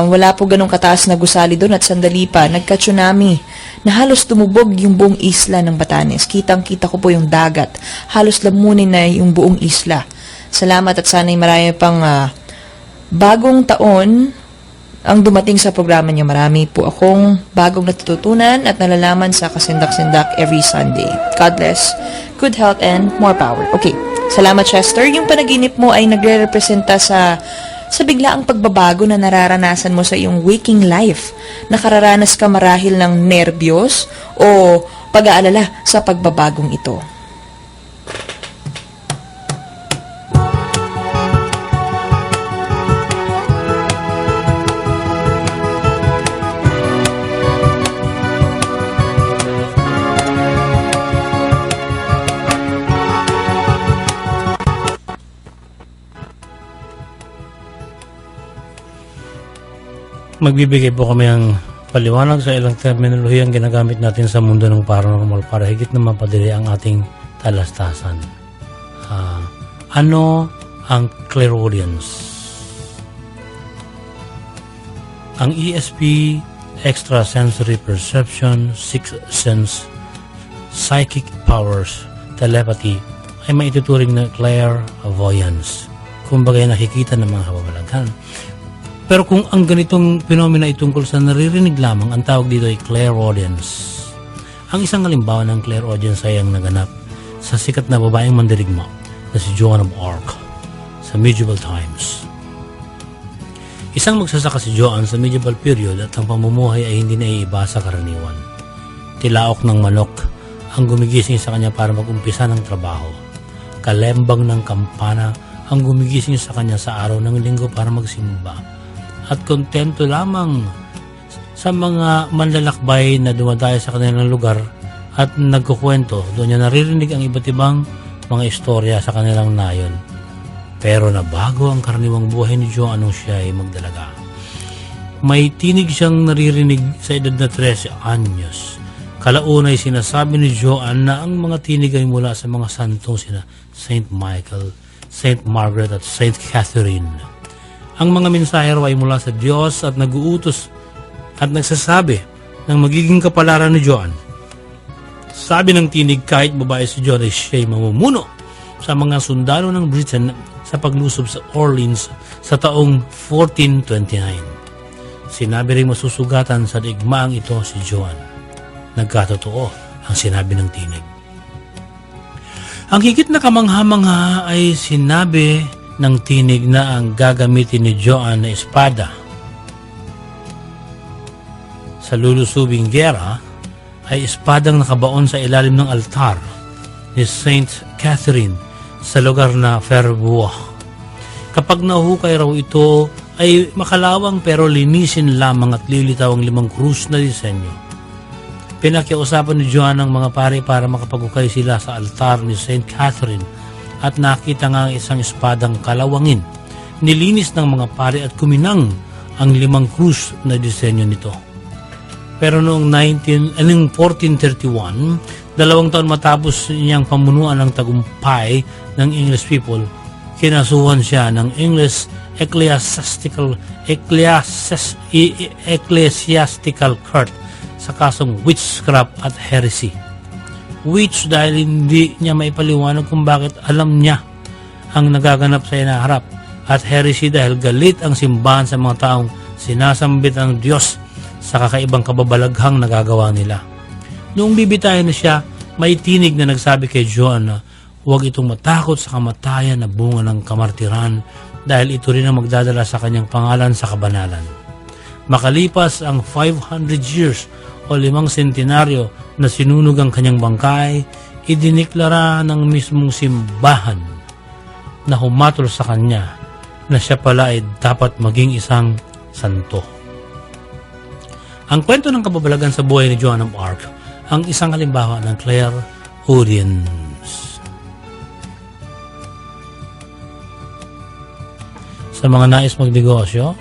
Wala po ganong kataas na gusali doon at sandali pa, nagka-tsunami na halos tumubog yung buong isla ng Batanes. Kitang-kita ko po yung dagat. Halos lamunin na yung buong isla. Salamat at sana'y marami pang bagong taon ang dumating sa programa niyo. Marami po akong bagong natututunan at nalalaman sa Kasindak-Sindak every Sunday. God bless, good health, and more power. Okay, salamat Chester. Yung panaginip mo ay nagre-representa sa biglaang pagbabago na nararanasan mo sa iyong waking life. Nakararanas ka marahil ng nerbiyos o pag-aalala sa pagbabagong ito. Magbibigay po kami ng paliwanag sa ilang terminolohiyang ginagamit natin sa mundo ng paranormal para higit na mapadali ang ating talastasan. Ano ang clairaudience? Ang ESP, extrasensory perception, sixth sense, psychic powers, telepathy, ay maituturing na clairvoyance. Kumbaga nakikita ng mga kababalaghan. Pero kung ang ganitong phenomena ay tungkol sa naririnig lamang, ang tawag dito ay clairaudience. Ang isang halimbawa ng clairaudience ay ang naganap sa sikat na babaeng mandirigma na si Joan of Arc sa medieval times. Isang magsasaka si Joan sa medieval period at ang pamumuhay ay hindi naiiba sa karaniwan. Tilaok ng manok ang gumigising sa kanya para mag-umpisa ng trabaho. Kalembang ng kampana ang gumigising sa kanya sa araw ng linggo para magsimba. At kontento lamang sa mga manlalakbay na dumadayo sa kanilang lugar at nagkukwento. Doon niya naririnig ang iba't ibang mga istorya sa kanilang nayon. Pero nabago ang karaniwang buhay ni Joan nung siya ay magdalaga. May tinig siyang naririnig sa edad na 13 anyos. Kalaunay sinasabi ni Joan na ang mga tinig ay mula sa mga santong sina Saint Michael, Saint Margaret at Saint Catherine. Ang mga mensahero ay mula sa Diyos at nag-uutos at nagsasabi ng magiging kapalaran ni Joan. Sabi ng tinig, kahit babae si Joan ay siya'y mamumuno sa mga sundalo ng Britain sa paglusob sa Orleans sa taong 1429. Sinabi rin masusugatan sa digmaang ito si Joan. Nagkatotoo ang sinabi ng tinig. Ang higit na kamangha-mangha ay sinabi ng tinig na ang gagamitin ni Joan na espada sa lulusubing gera ay espadang nakabaon sa ilalim ng altar ni Saint Catherine sa lugar na Ferbois. Kapag nahukay raw ito ay makalawang pero linisin lamang at lilitaw ang 5 krus na disenyo. Pinakiusapan ni Joan ang mga pari para makapagukay sila sa altar ni Saint Catherine at nakita nga ang isang espadang kalawangin. Nilinis ng mga pari at kuminang ang 5 krus na disenyo nito. Pero noong 1431, 2 taon matapos niyang pamunuan ng tagumpay ng English people, kinasuhan siya ng English Ecclesiastical Court sa kasong witchcraft at heresy. Witch dahil hindi niya maipaliwanag kung bakit alam niya ang nagaganap sa inaharap, at heresy dahil galit ang simbahan sa mga taong sinasambit ng Diyos sa kakaibang kababalaghang nagagawa nila. Noong bibitayin na siya, may tinig na nagsabi kay Joan na huwag itong matakot sa kamatayan na bunga ng kamartiran dahil ito rin ang magdadala sa kanyang pangalan sa kabanalan. Makalipas ang 500 years o 5 sentenaryo na sinunog ang kanyang bangkay, idiniklara ng mismong simbahan na humatol sa kanya na siya pala ay dapat maging isang santo. Ang kwento ng kababalagan sa buhay ni Joan of Arc ang isang halimbawa ng clairaudience. Sa mga nais magnegosyo,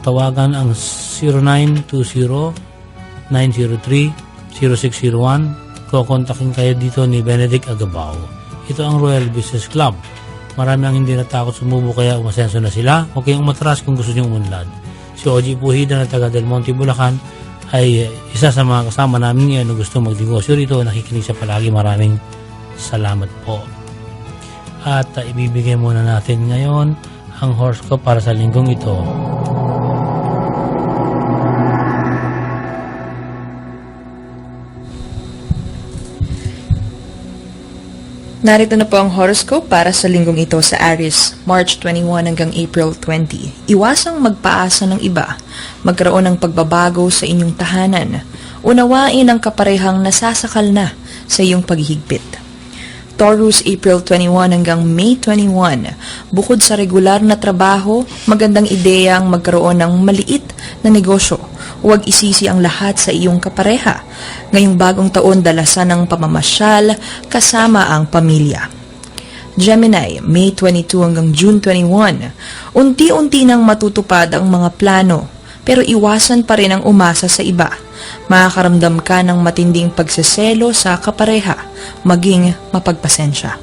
tawagan ang 0920-903-0601. Kukontakin kayo dito ni Benedict Agabao. Ito ang Royal Business Club. Marami ang hindi natakot sumubo kaya umasenso na sila. Huwag kayong umatras kung gusto nyo umunlad. Si Oji Puhida na taga Del Monte, Bulacan ay isa sa mga kasama namin ngayon na gusto magnegosyo rito. Nakikinig siya palagi. Maraming salamat po. At ibibigay muna natin ngayon Ang horoscope para sa linggong ito. Narito na po ang horoscope para sa linggong ito sa Aries, March 21 hanggang April 20. Iwasang magpaasa ng iba, magkaroon ng pagbabago sa inyong tahanan, unawain ang kaparehang nasasakal na sa iyong paghihigpit. Taurus, April 21 hanggang May 21. Bukod sa regular na trabaho, magandang ideya ang magkaroon ng maliit na negosyo. Huwag isisi ang lahat sa iyong kapareha. Ngayong bagong taon, dalasan ng pamamasyal kasama ang pamilya. Gemini, May 22 hanggang June 21. Unti-unti nang matutupad ang mga plano, pero iwasan pa rin ang umasa sa iba. Makakaramdam ka ng matinding pagseselo sa kapareha, maging mapagpasensya.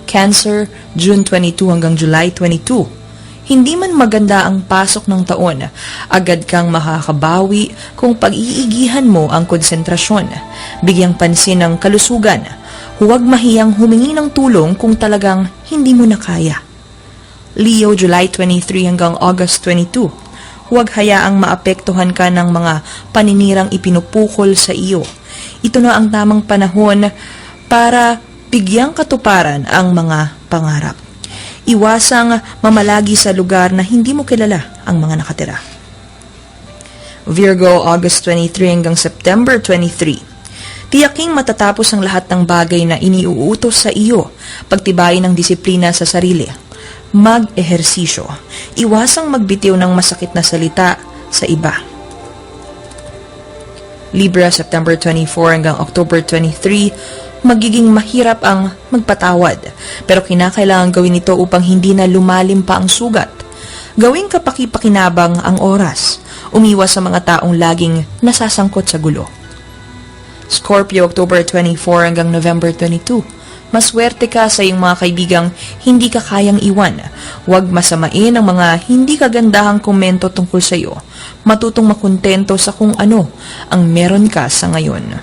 Cancer, June 22 hanggang July 22. Hindi man maganda ang pasok ng taon, agad kang makakabawi kung pag-iigihan mo ang konsentrasyon. Bigyang pansin ang kalusugan. Huwag mahiyang humingi ng tulong kung talagang hindi mo na kaya. Leo, July 23 hanggang August 22. Huwag hayaang maapektuhan ka ng mga paninirang ipinupukol sa iyo. Ito na ang tamang panahon para bigyang katuparan ang mga pangarap. Iwasang mamalagi sa lugar na hindi mo kilala ang mga nakatira. Virgo, August 23 hanggang September 23. Tiyaking matatapos ang lahat ng bagay na iniuutos sa iyo. Pagtibayin ang disiplina sa sarili. Mag-ehersisyo. Iwasang magbitiw ng masakit na salita sa iba. Libra, September 24 hanggang October 23, magiging mahirap ang magpatawad, pero kinakailangan gawin ito upang hindi na lumalim pa ang sugat. Gawing kapaki-pakinabang ang oras. Umiwas sa mga taong laging nasasangkot sa gulo. Scorpio, October 24 hanggang November 22. Maswerte ka sa iyong mga kaibigang hindi ka kayang iwan. Huwag masamain ang mga hindi kagandahang komento tungkol sa iyo. Matutong makontento sa kung ano ang meron ka sa ngayon.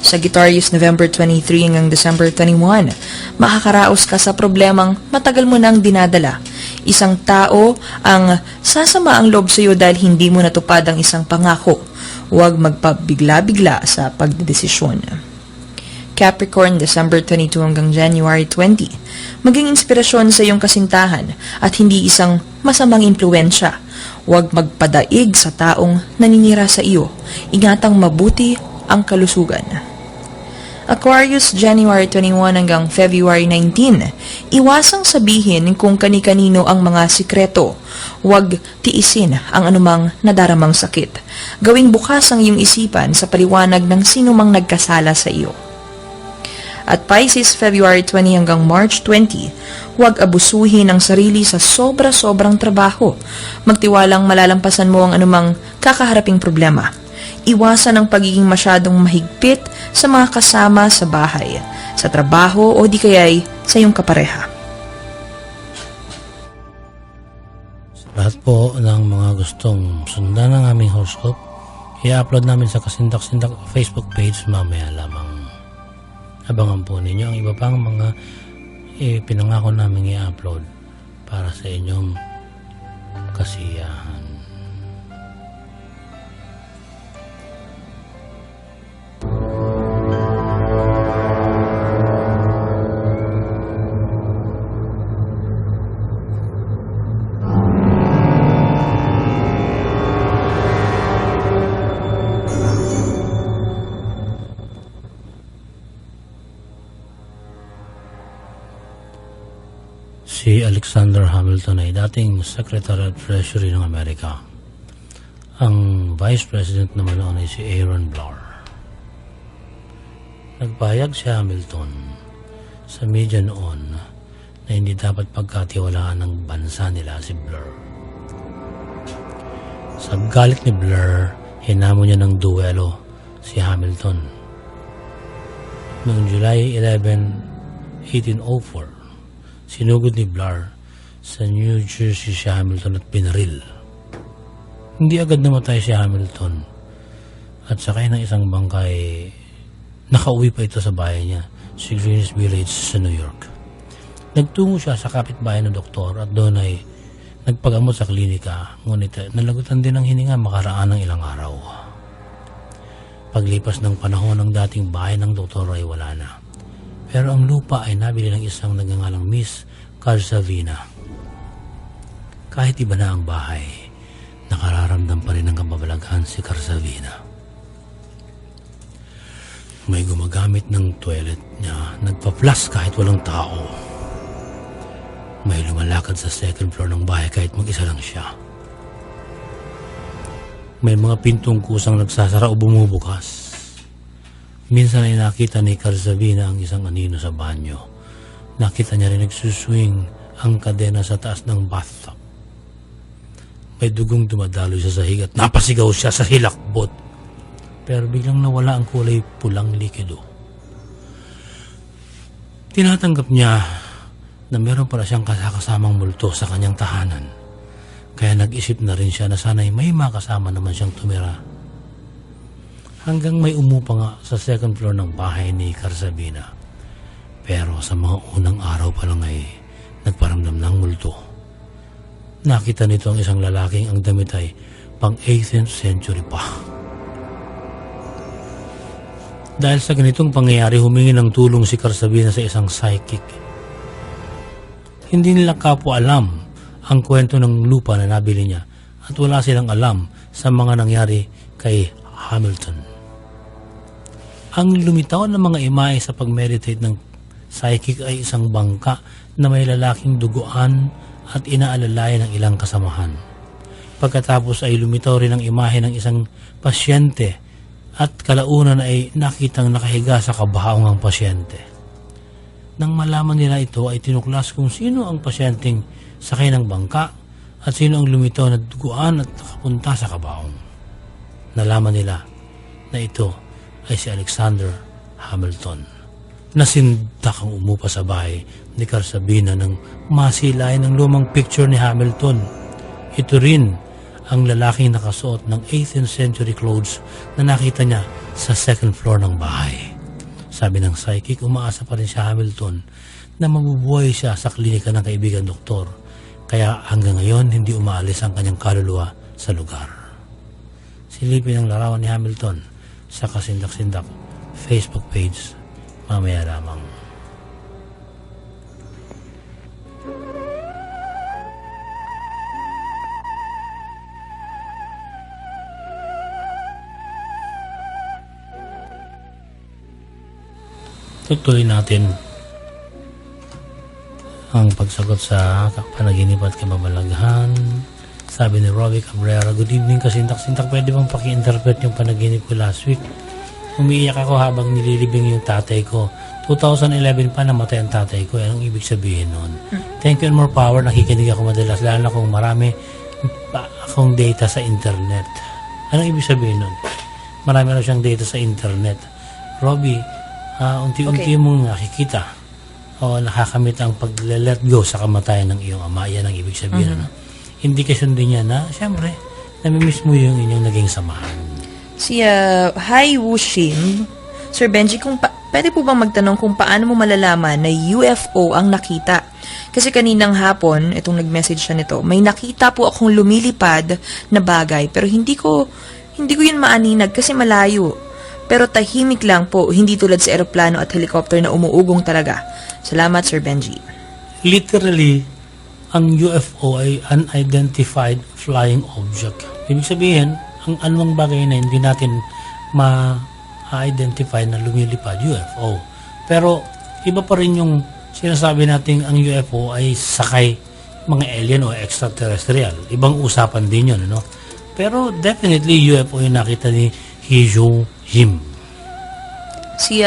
Sagittarius, November 23 hanggang December 21. Makakaraos ka sa problemang matagal mo nang dinadala. Isang tao ang sasama ang loob sa iyo dahil hindi mo natupad ang isang pangako. Huwag magpabigla-bigla sa pagdedesisyon. Capricorn, December 22 hanggang January 20. Maging inspirasyon sa iyong kasintahan at hindi isang masamang impluensya. Huwag magpadaig sa taong naninira sa iyo. Ingatang mabuti ang kalusugan. Aquarius, January 21 hanggang February 19. Iwasang sabihin kung kani-kanino ang mga sikreto. Huwag tiisin ang anumang nadaramang sakit. Gawing bukas ang iyong isipan sa paliwanag ng sinumang nagkasala sa iyo. At Pisces, February 20 hanggang March 20, huwag abusuhin ang sarili sa sobra-sobrang trabaho. Magtiwalang malalampasan mo ang anumang kakaharaping problema. Iwasan ang pagiging masyadong mahigpit sa mga kasama sa bahay, sa trabaho o di kaya'y sa iyong kapareha. Sa lahat po ng mga gustong sundan ng aming horoscope, i-upload namin sa Kasindak-Sindak Facebook page mamaya lamang. Abangan po ninyo ang iba pang mga pinangako namin i-upload para sa inyong kasiyahan. Si Alexander Hamilton ay dating Secretary of Treasury ng Amerika. Ang Vice President naman noon ay si Aaron Burr. Nagpahayag si Hamilton sa media noon na hindi dapat pagkatiwalaan ng bansa nila si Burr. Sa galit ni Burr, hinamon niya ng duelo si Hamilton. Noong July 11, 1804, sinugod ni Burr sa New Jersey si Hamilton at pinaril. Hindi agad namatay si Hamilton at sakay ng isang bangkay, nakauwi pa ito sa bahay niya, si Greenwich Village sa New York. Nagtungo siya sa kapitbahay ng doktor at doon ay nagpagamot sa klinika, ngunit nalagutan din ng hininga makaraan ng ilang araw. Paglipas ng panahon, ng dating bahay ng doktor ay wala na. Pero ang lupa ay nabili ng isang nagngangalang Miss Carsavina. Kahit iba na ang bahay, nakararamdam pa rin ng kababalaghan si Carsavina. May gumagamit ng toilet niya, nagpa-flush kahit walang tao. May lumalakad sa second floor ng bahay kahit mag-isa lang siya. May mga pintong kusang nagsasara o bumubukas. Minsan ay nakita ni Carsavina ang isang anino sa banyo. Nakita niya rin nagsuswing ang kadena sa taas ng bathtub. May dugong dumadaloy sa sahig at napasigaw siya sa hilakbot. Pero biglang nawala ang kulay pulang likido. Tinatanggap niya na meron pala siyang kasamang multo sa kanyang tahanan. Kaya nag-isip na rin siya na sana'y may makasama naman siyang tumira. Hanggang may umupa nga sa second floor ng bahay ni Carsavina. Pero sa mga unang araw pa lang ay nagparamdam ng multo. Nakita nito ang isang lalaking ang damit ay pang 18th century pa. Dahil sa ganitong pangyayari, humingi ng tulong si Carsavina sa isang psychic. Hindi nila kapwa alam ang kwento ng lupa na nabili niya at wala silang alam sa mga nangyari kay Hamilton. Ang lumitaw ng mga imahe sa pag-meditate ng psychic ay isang bangka na may lalaking duguan at inaalalay ng ilang kasamahan. Pagkatapos ay lumitaw rin ang imahe ng isang pasyente at kalaunan ay nakitang nakahiga sa kabahaong ang pasyente. Nang malaman nila ito ay tinuklas kung sino ang pasyenteng sakay ng bangka at sino ang lumitaw na duguan at nakapunta sa kabaong. Nalaman nila na ito ay si Alexander Hamilton. Nasindak ang umupa sa bahay ni Carsavina nang masilayan ng lumang picture ni Hamilton. Ito rin ang lalaking nakasuot ng 18th century clothes na nakita niya sa second floor ng bahay. Sabi ng psychic, umaasa pa rin si Hamilton na mabubuhay siya sa klinika ng kaibigan doktor. Kaya hanggang ngayon, hindi umaalis ang kanyang kaluluwa sa lugar. Silipin ang larawan ni Hamilton sa Kasindak-Sindak Facebook page mamaya lamang. Tutuloy natin ang pagsagot sa panaginip at kababalaghan. Sabi ni Robbie Cabrera, good evening Kasindak-Sindak, pwede bang paki-interpret yung panaginip ko last week? Umiiyak ako habang nililibing yung tatay ko. 2011 pa namatay ang tatay ko. Anong ibig sabihin nun? Thank you and more power. Nakikinig ako madalas, lalo na kung marami pa akong data sa internet. Anong ibig sabihin nun? Marami na siyang data sa internet. Robbie, unti-unti mong nakikita o nakakamit ang pag-let go sa kamatayan ng iyong ama. Yan ang ibig sabihin. Indikasyon din niya na, siyempre, namimiss mo yung inyong naging samahan. Si Hai Wushim, Sir Benji, pwede po bang magtanong kung paano mo malalaman na UFO ang nakita? Kasi kaninang hapon, itong nag-message siya nito, may nakita po akong lumilipad na bagay, pero hindi ko yun maaninag kasi malayo. Pero tahimik lang po, hindi tulad sa eroplano at helicopter na umuugong talaga. Salamat, Sir Benji. Literally, ang UFO ay unidentified flying object. Ibig sabihin, ang anumang bagay na hindi natin ma-identify na lumilipad, UFO. Pero, iba pa rin yung sinasabi natin ang UFO ay sakay mga alien o extraterrestrial. Ibang usapan din yun, no? Pero, definitely, UFO yung nakita ni Hee-Joo Jim. Si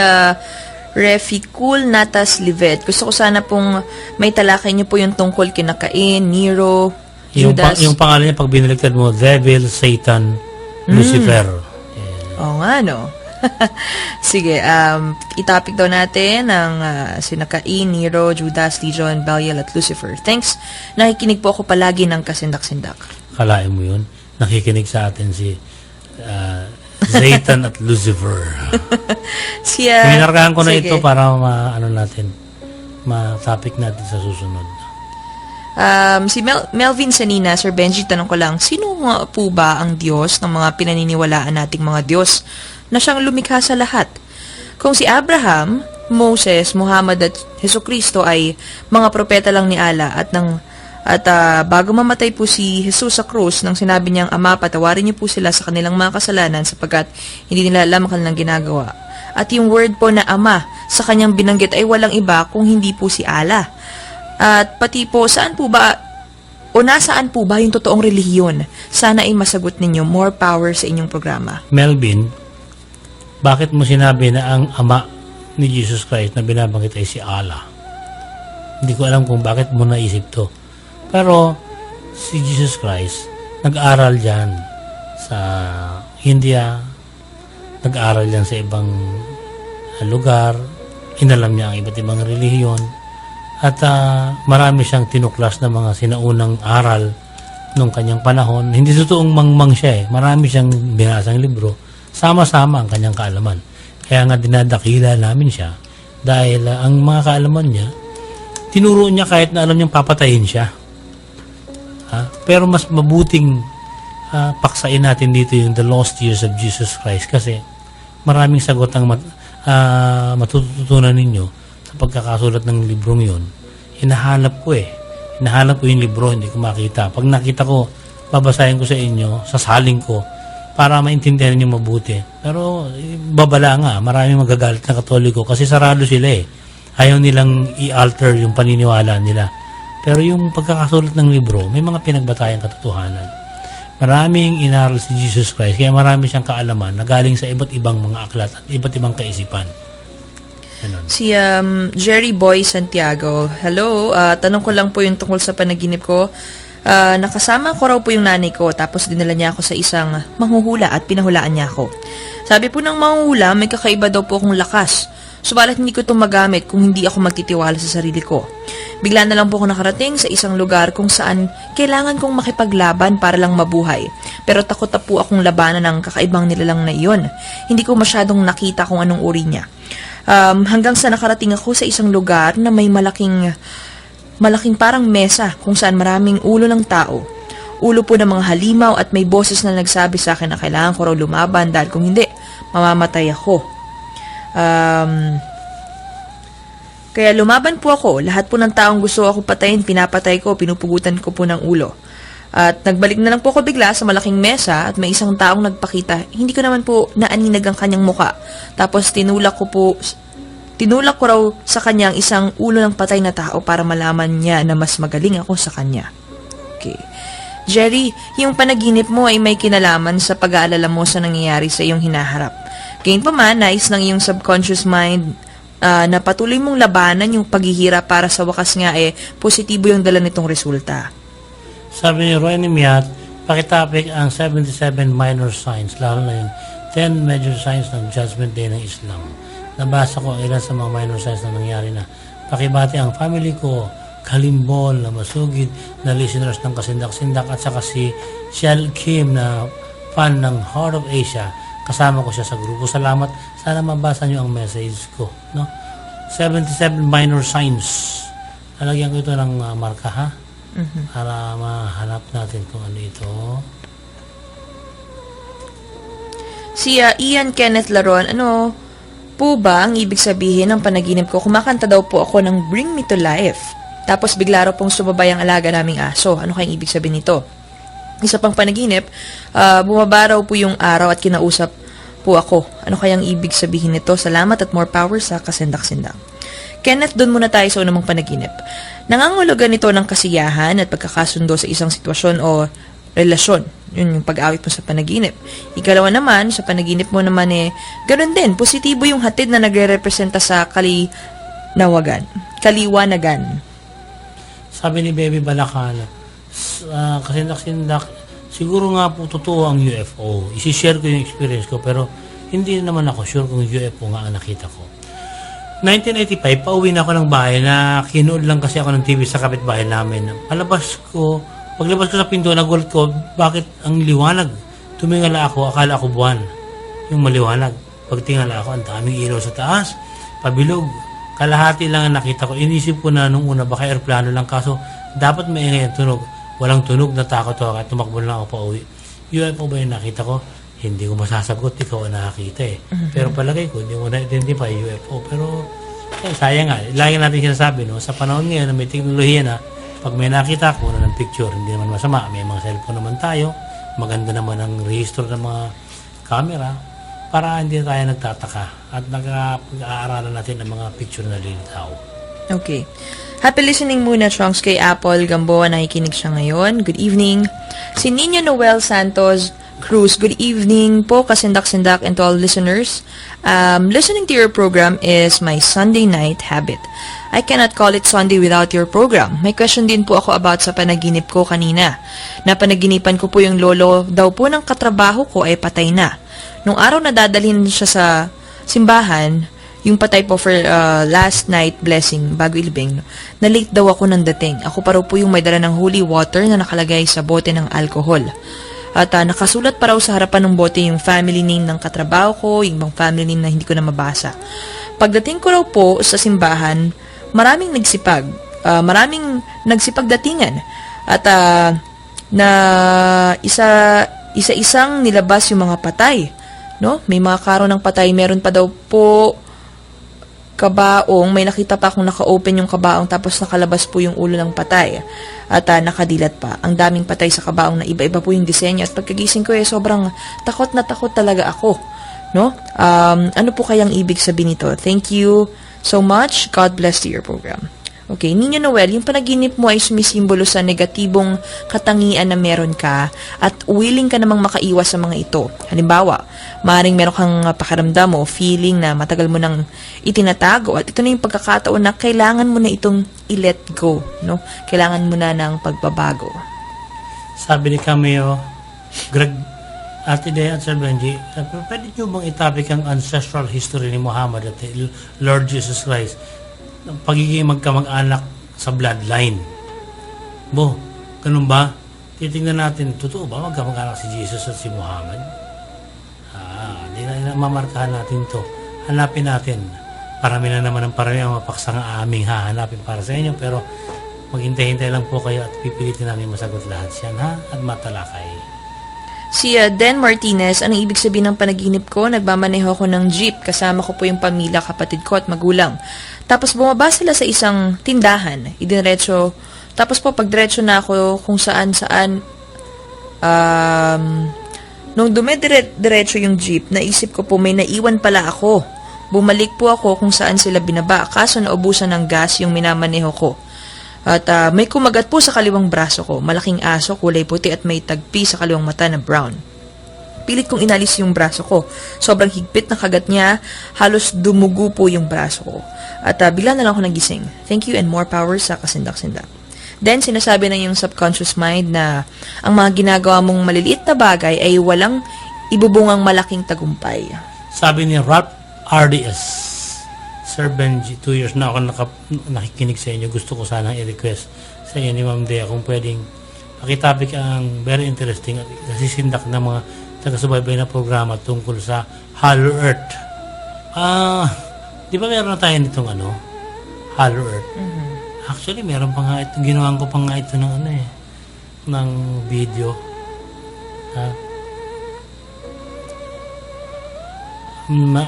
Refikul Natas Livet, gusto ko sana pong may talakay niyo po yung tungkol kina Cain, Nero, Judas. Yung pangalan niya, pag biniligtad mo, Devil, Satan, Lucifer. Oo nga, no? Sige, itapik daw natin ang sina Cain, Nero, Judas, Legion, Belial at Lucifer. Thanks. Nakikinig po ako palagi ng Kasindak-Sindak. Kalain mo yun? Nakikinig sa atin si Satan at Lucifer. Minarkahan ko na ito para ma-topic natin sa susunod. Si Melvin Sanina, Sir Benji, tanong ko lang, sino nga po ba ang Diyos ng mga pinaniniwalaan nating mga Diyos na siyang lumikha sa lahat? Kung si Abraham, Moses, Muhammad at Jesucristo ay mga propeta lang ni Allah at bago mamatay po si Jesus sa krus nang sinabi niyang, Ama, patawarin niyo po sila sa kanilang mga kasalanan sapagkat hindi nila alam ang kanilang ginagawa. At yung word po na Ama sa kanyang binanggit ay walang iba kung hindi po si Allah. At pati po, saan po ba o nasaan po ba yung totoong relihiyon? Sana ay masagot ninyo. More power sa inyong programa. Melvin, bakit mo sinabi na ang ama ni Jesus Christ na binabanggit ay si Allah? Hindi ko alam kung bakit mo naisip to. Pero si Jesus Christ, nag-aral dyan sa India, nag-aral dyan sa ibang lugar, inalam niya ang iba't ibang relihiyon, at marami siyang tinuklas na mga sinaunang aral nung kanyang panahon. Hindi totoong mangmang siya Marami siyang binasang libro. Sama-sama ang kanyang kaalaman. Kaya nga dinadakila namin siya dahil ang mga kaalaman niya, tinuro niya kahit na alam niyang papatayin siya. Pero mas mabuting paksain natin dito yung The Lost Years of Jesus Christ kasi maraming sagot ang matututunan ninyo sa pagkakasulat ng librong yun. Hinahanap ko yung libro, hindi ko makita. Pag nakita ko, babasahin ko sa inyo, sasaling ko para maintindihan niyo mabuti. Pero babala nga, maraming magagalit na Katoliko kasi sarado sila Ayaw nilang i-alter yung paniniwala nila. Pero yung pagkakasulat ng libro, may mga pinagbatayang katotohanan. Maraming inaral si Jesus Christ, kaya marami siyang kaalaman na galing sa iba't ibang mga aklat at iba't ibang kaisipan. Si Jerry Boy Santiago, hello, tanong ko lang po yung tungkol sa panaginip ko. Nakasama ko raw po yung nanay ko, tapos dinala niya ako sa isang manghuhula at pinahulaan niya ako. Sabi po ng manghuhula, may kakaiba daw po akong lakas. Subalit hindi ko ito magamit kung hindi ako magtitiwala sa sarili ko. Bigla na lang po ako nakarating sa isang lugar kung saan kailangan kong makipaglaban para lang mabuhay. Pero takot na po akong labanan ng kakaibang nilalang na iyon. Hindi ko masyadong nakita kung anong uri niya. Hanggang sa nakarating ako sa isang lugar na may malaking parang mesa kung saan maraming ulo ng tao. Ulo po ng mga halimaw at may boses na nagsabi sa akin na kailangan ko raw lumaban dahil kung hindi, mamamatay ako. Kaya lumaban po ako. Lahat po ng taong gusto ako patayin, pinapatay ko, pinupugutan ko po ng ulo. At nagbalik na lang po ako bigla sa malaking mesa at may isang taong nagpakita. Hindi ko naman po naaninag ang kanyang muka. Tapos tinulak ko raw sa kanyang isang ulo ng patay na tao para malaman niya na mas magaling ako sa kanya. Okay. Jerry, yung panaginip mo ay may kinalaman sa pag-aalala mo sa nangyayari sa iyong hinaharap. Gayunpaman, nais ng iyong subconscious mind na patuloy mong labanan yung paghihirap para sa wakas nga positibo yung dala nitong resulta. Sabi ni Roy Nimiat, pakitapik ang 77 minor signs, lalo na yung 10 major signs ng Judgment Day ng Islam. Nabasa ko ilan sa mga minor signs na nangyari na pakibati ang family ko, Kalimbol na masugid na listeners ng Kasindak-Sindak at saka si Shell Kim na fan ng Heart of Asia. Kasama ko siya sa grupo. Salamat. Sana mabasa niyo ang message ko. No? 77 minor signs. Lalagyan ko ito ng marka, ha? Para mahanap natin kung ano ito. Si Ian Kenneth Laron, ano po ba ang ibig sabihin ng panaginip ko? Kumakanta daw po ako ng Bring Me to Life. Tapos bigla raw pong sumabay ang alaga naming aso. Ano kayang ibig sabihin nito? Isa pang panaginip, bumaba raw po yung araw at kinausap po ako. Ano kayang ibig sabihin nito? Salamat at more power sa Kasindak-Sindak. Kenneth, doon muna tayo sa unang panaginip. Nangangulugan ito ng kasiyahan at pagkakasundo sa isang sitwasyon o relasyon. Yun yung pag-awit mo sa panaginip. Ikalawa naman, sa panaginip mo naman ganun din. Positibo yung hatid na nagre-representa sa kaliwanagan. Sabi ni Baby Balakala, Kasindak-Sindak, siguro nga po totoo ang UFO. Isishare ko yung experience ko, pero hindi naman ako sure kung UFO nga ang nakita ko. 1985, pauwi na ako ng bahay na kinuod lang kasi ako ng TV sa kapitbahay namin. Paglabas ko sa pinto, nagulat ko, bakit ang liwanag? Tumingala ako, akala ko buwan. Yung maliwanag. Pagtingala ako, ang daming ilaw sa taas, pabilog. Kalahati lang ang nakita ko. Inisip ko na nung una, baka aeroplano lang. Kaso, dapat maingay ang tunog. Walang tunog, natakot ako at tumakbo lang ako pa uwi. UFO ba yung nakita ko? Hindi ko masasagot, ikaw ang nakakita eh. Pero palagay ko, hindi mo na-identify UFO. Pero, sayang nga. Lagi natin sinasabi, no? Sa panahon ngayon na may teknolohiya na, pag may nakita ko na ng picture, hindi naman masama. May mga cellphone naman tayo. Maganda naman ang rehistro ng mga camera para hindi tayo nagtataka at nag-aaralan natin ang mga picture na lilitaw. Okay. Happy listening muna, Chonks, kay Apple Gamboa. Nakikinig siya ngayon. Good evening. Si Nina Noel Santos Cruz, good evening po, kasindak-sindak, and to all listeners. Listening to your program is my Sunday night habit. I cannot call it Sunday without your program. May question din po ako about sa panaginip ko kanina. Napanaginipan ko po yung lolo daw po ng katrabaho ko ay patay na. Nung araw na dadalhin siya sa simbahan, yung patay po for last night blessing bago ilibing, na late daw ako nang dating. Ako pa raw po yung may dala ng holy water na nakalagay sa bote ng alcohol. At nakasulat pa raw sa harapan ng bote yung family name ng katrabaho ko, yung ibang family name na hindi ko na mabasa. Pagdating ko raw po sa simbahan, maraming nagsipagdatingan. At na isa-isang nilabas yung mga patay. No? May mga karo ng patay. Meron pa daw po kabaong, may nakita pa akong naka-open yung kabaong tapos nakalabas po yung ulo ng patay at nakadilat pa. Ang daming patay sa kabaong na iba-iba po yung disenyo at pagkagising ko sobrang takot na takot talaga ako. No? Ano po kayang ibig sabihin nito? Thank you so much. God bless to your program. Okay, Nina Noel, yung panaginip mo ay sumisimbolo sa negatibong katangian na meron ka at willing ka namang makaiwas sa mga ito. Halimbawa, maaaring meron kang pakiramdam o feeling na matagal mo nang itinatago at ito na yung pagkakataon na kailangan mo na itong i-let go. No? Kailangan mo na ng pagbabago. Sabi ni Cameo, Greg, Ate Dea at Sir Benji, pwede nyo bang itapik ang ancestral history ni Muhammad at Lord Jesus Christ? Pagiging magkamag-anak sa bloodline. Ganun ba? Titingnan natin, totoo ba magkamag-anak si Jesus at si Muhammad? Di na mamarkahan natin to. Hanapin natin. Parami na naman ang parami ang mapaksang aming hahanapin para sa inyo, pero maghintay-hintay lang po kayo at pipilitin namin masagot lahat yan, at matalakay. Si Den Martinez, anong ibig sabihin ng panaginip ko? Nagmamaneho ako ng jeep. Kasama ko po yung pamilya, kapatid ko at magulang. Tapos bumaba sila sa isang tindahan. Tapos po pagdiretso na ako kung saan-saan. Nung dumidiretso yung jeep, naisip ko po may naiwan pala ako. Bumalik po ako kung saan sila binaba. Kaso naubusan ng gas yung minamaneho ko. At may kumagat po sa kaliwang braso ko. Malaking aso, kulay puti at may tagpi sa kaliwang mata na brown. Pilit kong inalis yung braso ko. Sobrang higpit na kagat niya, halos dumugo po yung braso ko. At bigla na lang ako nagising. Thank you and more power sa kasindak-sindak. Then, sinasabi na yung subconscious mind na ang mga ginagawa mong maliliit na bagay ay walang ibubungang malaking tagumpay. Sabi ni Ralph RDS, Sir Benji, 2 years na ako nakikinig sa inyo. Gusto ko sanang i-request sa inyo ni Ma'am Dea kung pwedeng pakitapik ang very interesting at nasisindak ng mga taga-subaybay na programa tungkol sa Hollow Earth. Di ba meron na tayo nitong Hollow Earth? Mm-hmm. Actually, meron pa nga ito. Ginawan ko pa nga ito ng video.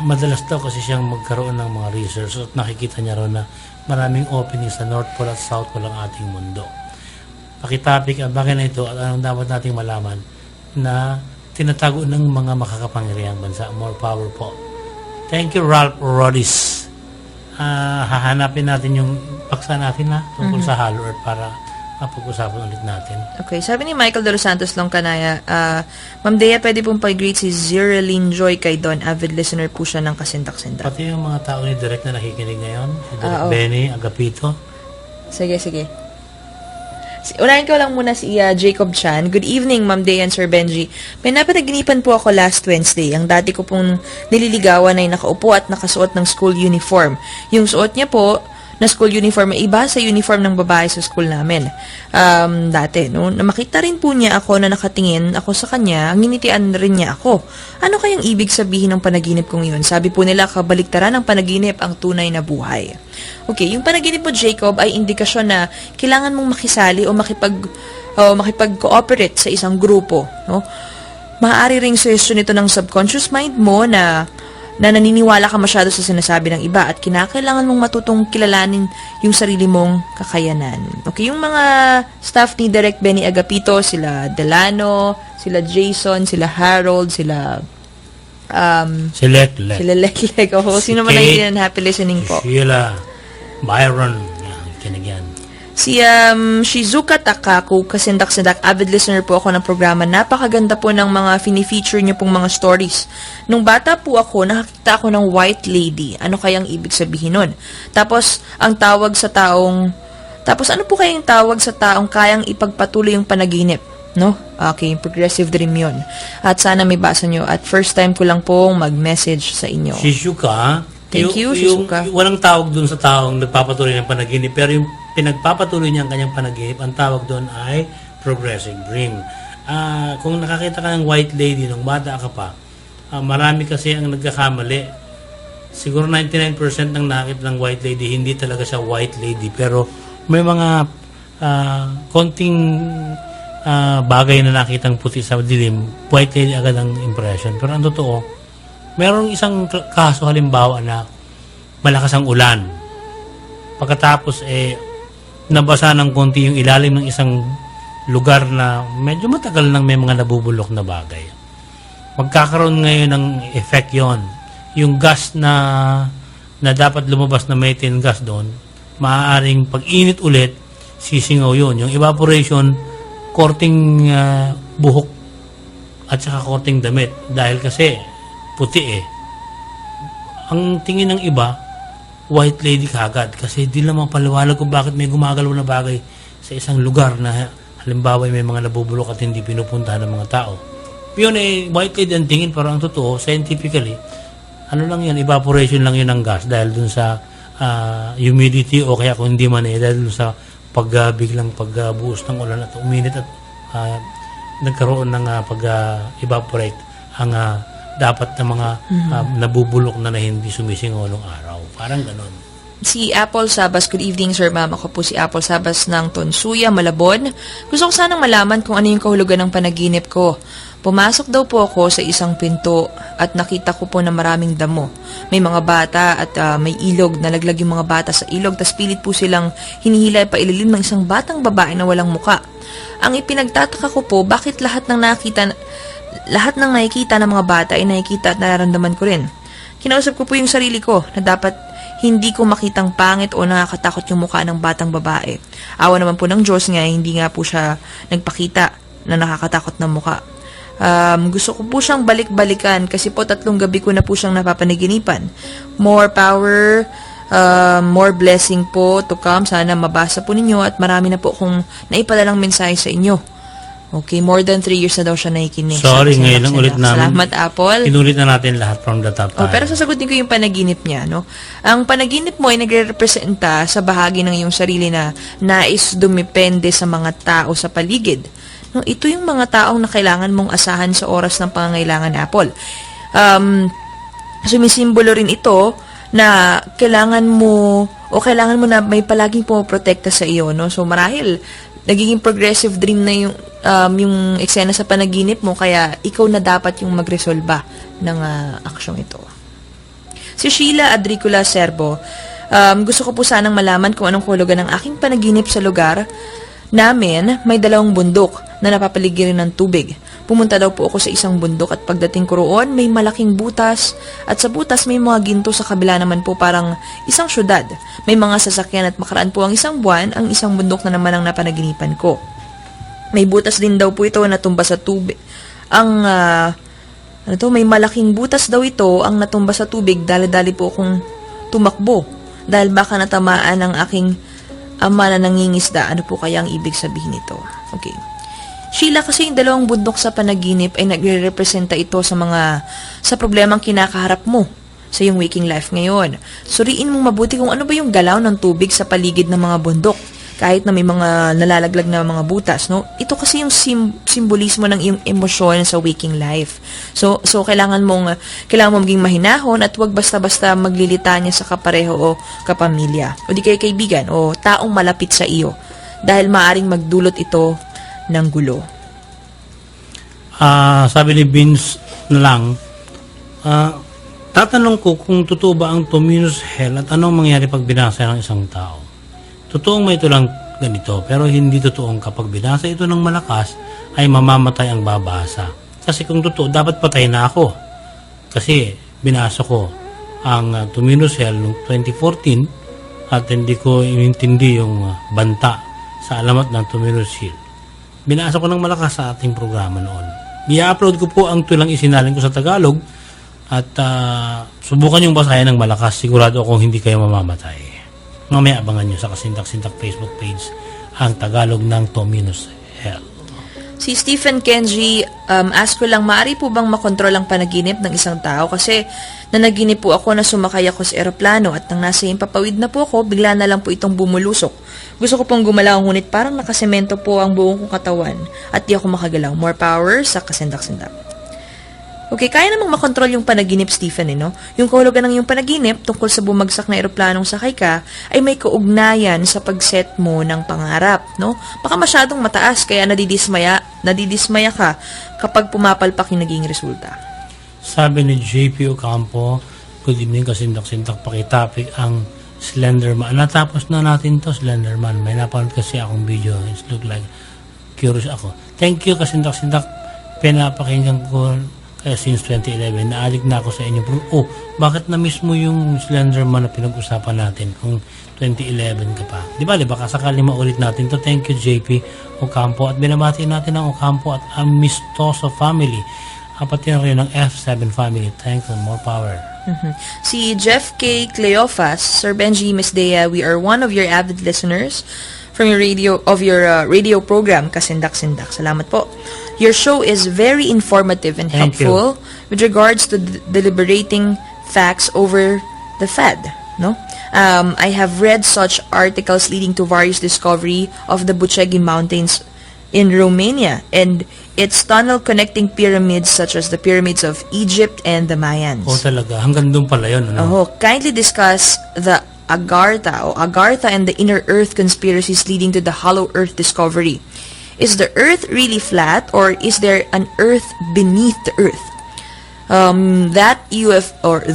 Madalas daw kasi siyang magkaroon ng mga research at nakikita niya raw na maraming opening sa North Pole at South Pole ang ating mundo. Pakitapik ang bagay na ito at anong dapat nating malaman na tinatago ng mga makakapangyarihang bansa. More power po. Thank you, Ralph Rodis. Hahanapin natin yung paksa natin tungkol sa Hollow Earth para mapag-usapan ulit natin. Okay, sabi ni Michael De Los Santos Longcanaya, Ma'am Dea, pwede pong pag-greet si Ziralyn Joy kay Don. Avid listener po siya ng kasindak-sindak. Pati yung mga tao ni Direk na nakikinig ngayon, si Direk Benny, Agapito. Sige. Unahin ko lang muna si Jacob Chan. Good evening, Ma'am Dea and Sir Benji. May napanaginipan po ako last Wednesday. Ang dati ko pong nililigawan ay nakaupo at nakasuot ng school uniform. Yung suot niya po, na school uniform ay iba sa uniform ng babae sa school namin. Dati, no? Na makita rin po niya ako na nakatingin ako sa kanya, nginitian rin niya ako. Ano kayang ibig sabihin ng panaginip kong yun? Sabi po nila, kabaliktaran ng panaginip ang tunay na buhay. Okay, yung panaginip mo, Jacob, ay indikasyon na kailangan mong makisali o makipag-cooperate sa isang grupo, no? Maaari ring suggestion ito ng subconscious mind mo na naniniwala ka masyado sa sinasabi ng iba at kinakailangan mong matutong kilalanin yung sarili mong kakayanan. Okay, yung mga staff ni Direk Benny Agapito, sila Delano, sila Jason, sila Harold, sila Si Leklek. sila Leklek. Oh, sino man Kate, ang happy listening po? Sheila, Byron, yan, kinagyan. Si Shizuka Takaku, kasindak-sindak, avid listener po ako ng programa. Napakaganda po ng mga fini-feature niyo pong mga stories. Nung bata po ako, nakakita ako ng white lady. Ano kayang ibig sabihin nun? Tapos, ano po kayang tawag sa taong kayang ipagpatuloy yung panaginip? No? Okay, progressive dream yun. At sana may basa nyo. At first time ko lang pong mag-message sa inyo. Shizuka, Thank you, Shizuka. Walang tawag dun sa taong nagpapatuloy ng panaginip, pero yung pinagpapatuloy niya ang kanyang panaginip, ang tawag doon ay progressive dream. Kung nakakita ka ng white lady nung bata ka pa, marami kasi ang nagkakamali. Siguro 99% ng nakakita ng white lady, hindi talaga siya white lady, pero may mga konting bagay na nakitang puti sa dilim, white lady agad ang impression. Pero ang totoo, merong isang kaso halimbawa na malakas ang ulan. Pagkatapos nabasa ng konti yung ilalim ng isang lugar na medyo matagal nang may mga nabubulok na bagay. Magkakaroon ngayon ng effect yon. Yung gas na dapat lumabas na methane gas doon, maaaring pag-init ulit, sisingaw yun. Yung evaporation, korting buhok at saka korting damit. Dahil kasi puti Ang tingin ng iba, white lady kagad kasi di lang mapaliwanag kung bakit may gumagalaw na bagay sa isang lugar na halimbawa may mga nabubulok at hindi pinupuntahan ng mga tao. Yun white lady ang tingin, pero ang totoo, scientifically, ano lang yan, evaporation lang yun ng gas dahil dun sa humidity o kaya kung hindi man dahil dun sa biglang pagbuhos ng ulan at uminit at nagkaroon ng pag-evaporate ang dapat na mga nabubulok na hindi sumisingaw ng araw. Parang ganon. Si Apple Sabas, good evening sir ma'am. Ako po si Apple Sabas ng Tonsuya, Malabon. Gusto ko sanang malaman kung ano yung kahulugan ng panaginip ko. Pumasok daw po ako sa isang pinto at nakita ko po na maraming damo. May mga bata at may ilog, nalaglag yung mga bata sa ilog, tas pilit po silang hinihila pa ililim ng isang batang babae na walang muka. Ang ipinagtataka ko po, bakit lahat ng nakikita ng mga bata ay nakikita at nararamdaman ko rin. Kinausap ko po yung sarili ko na dapat hindi ko makitang pangit o nakakatakot yung mukha ng batang babae. Awa naman po ng Diyos nga, hindi nga po siya nagpakita na nakakatakot na mukha. Gusto ko po siyang balik-balikan kasi po 3 gabi ko na po siyang napapanaginipan. More power, more blessing po to come. Sana mabasa po ninyo at marami na po akong naipadalang mensahe sa inyo. Okay, more than 3 years na daw siya nakikinig. Sorry, ngayon lang ulit namin. Salamat, Apple. Inulit na natin lahat from the top tayo. Pero sasagutin ko yung panaginip niya, no? Ang panaginip mo ay nagre-representa sa bahagi ng iyong sarili na nais dumepende sa mga tao sa paligid. No, ito yung mga taong na kailangan mong asahan sa oras ng pangangailangan, Apple. Sumisimbolo rin ito na kailangan mo na may palaging pumoprotekta sa iyo, no? So marahil nagiging progressive dream na yung eksena sa panaginip mo, kaya ikaw na dapat yung magresolba ng aksyong ito. Si Sheila Adricola Serbo, gusto ko po sanang malaman kung anong kahulugan ng aking panaginip sa lugar namin. May 2 bundok na napapaligiran ng tubig. Pumunta daw po ako sa isang bundok at pagdating ko roon, may malaking butas at sa butas may mga ginto, sa kabila naman po parang isang syudad. May mga sasakyan at makaraan po ang isang buwan, ang isang bundok na naman ang napanaginipan ko. May butas din daw po ito na tumba sa tubig. May malaking butas daw ito ang natumba sa tubig. Dali-dali po akong tumakbo dahil baka natamaan ng aking ama na nangingisda. Ano po kaya ang ibig sabihin nito? Okay. Sheila, kasi yung 2 bundok sa panaginip ay nagre-representa ito sa problemang kinakaharap mo sa iyong waking life ngayon. Suriin mong mabuti kung ano ba yung galaw ng tubig sa paligid ng mga bundok. Kahit na may mga nalalaglag na mga butas, no? Ito kasi yung simbolismo ng iyong emosyon sa waking life. So kailangan mong maging mahinahon at huwag basta-basta maglilitanya sa kapareho o kapamilya o di kaya kaibigan o taong malapit sa iyo dahil maaring magdulot ito ng gulo. Sabi ni Vince na lang, tatanong ko kung totoo ba ang Tominus Hell at anong mangyari pag binasa ng isang tao. Totoong may ito lang ganito, pero hindi totoong kapag binasa ito ng malakas ay mamamatay ang babasa. Kasi kung totoo, dapat patay na ako. Kasi binasa ko ang Tominus Hell noong 2014 at hindi ko inintindi yung banta sa alamat ng Tominus Hell. Binasa ko ng malakas sa ating programa noon. I-upload ko po ang tulang isinalin ko sa Tagalog at subukan yung basahin ng malakas. Sigurado akong hindi kayo mamamatay. Mamaya abangan nyo sa Kasintak-Sintak Facebook page ang Tagalog ng Tominus Hell. Si Stephen Kenji, ask ko lang, maaari po bang makontrol ang panaginip ng isang tao? Kasi nanaginip po ako na sumakay ako sa eroplano at nang nasa himpapawid na po ako, bigla na lang po itong bumulusok. Gusto ko pong gumalaw, ngunit parang nakasemento po ang buong kong katawan at di ako makagalaw. More power sa Kasintak-Sintak. Okay, kaya namang makontrol yung panaginip, Stephen, no? Yung kahulugan ng yung panaginip tungkol sa bumagsak na eroplanong sakay ka ay may kaugnayan sa pagset mo ng pangarap, no? Baka masyadong mataas kaya nadidismaya ka kapag pumapalpak yung naging resulta. Sabi ni JP Ocampo, good evening, Kasintak-Sintak, pakitapik ang Slenderman. Natapos na natin to, Slenderman. May napanood kasi akong video. It look like curious ako. Thank you, Kasintak-Sintak. Pinapakinggan ko kaya since 2011, naalig na ako sa inyo. Oh, bakit na-miss mo yung Slenderman na pinag-usapan natin kung 2011 ka pa? Di ba, baka sakali maulit natin to. Thank you, JP Ocampo. At binabati natin ang Ocampo at ang Mistoso family. Pati na rin ng F7 family. Thanks and more power. Si Jeff K. Cleofas, Sir Benji, Miss Dea, we are one of your avid listeners from your radio program, Kasindak-Sindak. Salamat po. Your show is very informative and helpful with regards to deliberating facts over the Fed. No, I have read such articles leading to various discovery of the Bucegi Mountains in Romania and its tunnel connecting pyramids such as the pyramids of Egypt and the Mayans. Oh, talaga. Hanggang doon pala yun. Ano? Kindly discuss the Agartha and the inner earth conspiracies leading to the hollow earth discovery. Is the earth really flat or is there an earth beneath the earth?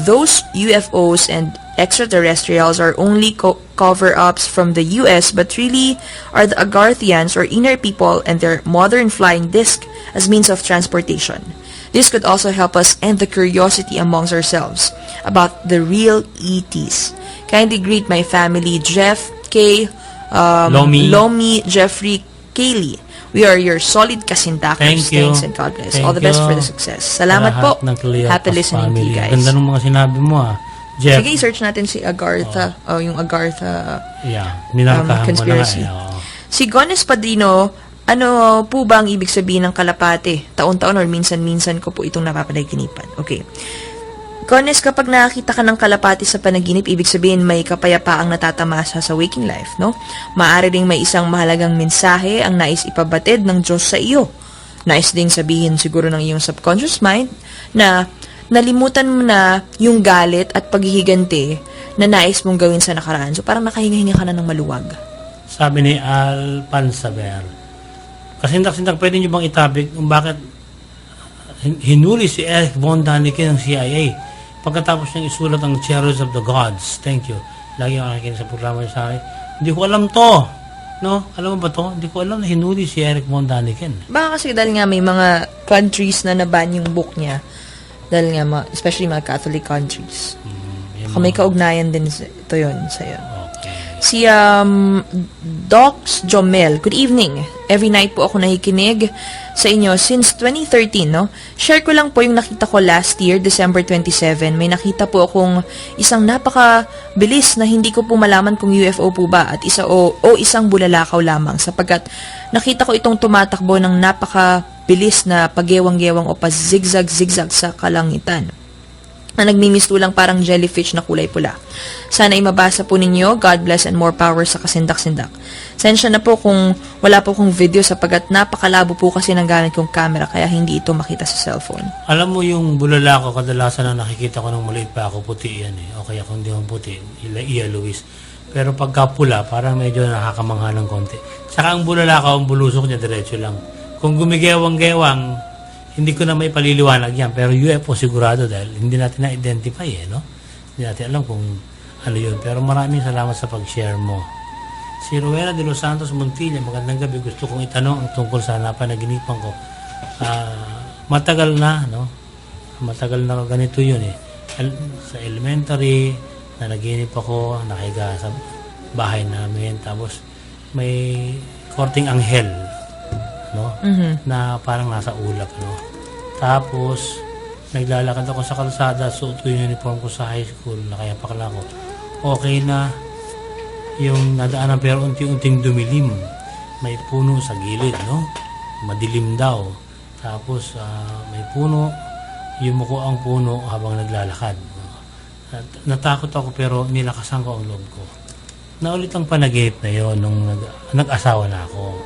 Those UFOs and extraterrestrials are only cover-ups from the US, but really are the Agarthians or inner people and their modern flying disc as means of transportation. This could also help us end the curiosity amongst ourselves about the real ETs. Kindly greet my family, Jeff K. Lomi, Jeffrey, Kaylee. We are your solid Kasintakers. Thanks and God bless. All the best for the success. Salamat po. Happy listening to you guys. Ganda ng mga sinabi mo, Jeff. Sige, search natin si Agartha. Yung Agartha conspiracy. Si Gones Padrino, ano po ba ang ibig sabihin ng kalapate? Taon-taon or minsan-minsan ko po itong napapanaginipan. Okay. Gones, kapag nakakita ka ng kalapati sa panaginip, ibig sabihin may kapayapaang natatamasa sa waking life, no? Maaari ring may isang mahalagang mensahe ang nais ipabatid ng Diyos sa iyo. Nais ding sabihin siguro ng iyong subconscious mind na nalimutan mo na yung galit at paghihiganti na nais mong gawin sa nakaraan. So parang nakahinga-hinga ka na ng maluwag. Sabi ni Al Pansaber, Kasintak-Sintak, pwede nyo bang itapik kung bakit hinuli si Eric Von Daniken ng CIA pagkatapos niyang isulat ang Chariots of the Gods? Thank you. Lagi ako nakikinig sa programa niya sa akin. Hindi ko alam to. No? Alam mo ba to? Hindi ko alam na hinuli si Eric Von Daniken. Baka kasi dahil nga may mga countries na naban yung book niya. Dahil nga, especially mga Catholic countries. May kaugnayan din ito yun sa yun. Si Docs Jomel, good evening. Every night po ako nakikinig sa inyo since 2013, no? Share ko lang po yung nakita ko last year, December 27. May nakita po akong isang napakabilis na hindi ko po malaman kung UFO po ba at isang bulalakaw lamang sapagkat nakita ko itong tumatakbo ng napakabilis na paggewang-gewang o pa-zigzag-zigzag sa kalangitan. na nagmimistulang parang jellyfish na kulay pula. Sana ay mabasa po ninyo. God bless and more power sa kasindak-sindak. Sensya na po kung wala po kong video sapagat napakalabo po kasi ng gamit kong camera kaya hindi ito makita sa cellphone. Alam mo yung bulala ko, kadalasan na nakikita ko nung maliit pa ako, puti yan eh. O kaya kung di mo puti, yellowish. Pero pagka pula, parang medyo nakakamangha ng konti. Saka ang bulala ko, ang bulusok niya, diretso lang. Kung gumigewang-gewang, hindi ko na may paliliwanag yan, pero UFO sigurado dahil hindi natin na-identify no? Hindi natin alam kung ano yun. Pero maraming salamat sa pag-share mo. Si Rowena de Los Santos Montilla, magandang gabi. Gusto kong itanong ang tungkol sa napanaginipan ko. Matagal na, no? Matagal na ganito yun eh. Sa elementary, nanaginip ako, nakahiga sa bahay namin, tapos may korting anghel, no? Na parang nasa ulap, no? Tapos naglalakad ako sa kalsada, suot ko yung uniform ko sa high school, nakayapakla ko. Okay na yung nadaanan pero unti-unting dumilim. May puno sa gilid, no? Madilim daw. Tapos may puno, yumuko ang puno habang naglalakad. Natakot ako pero nilakasan ko ang loob ko. Naulit ang panaginip na yon nung nag-asawa na ako.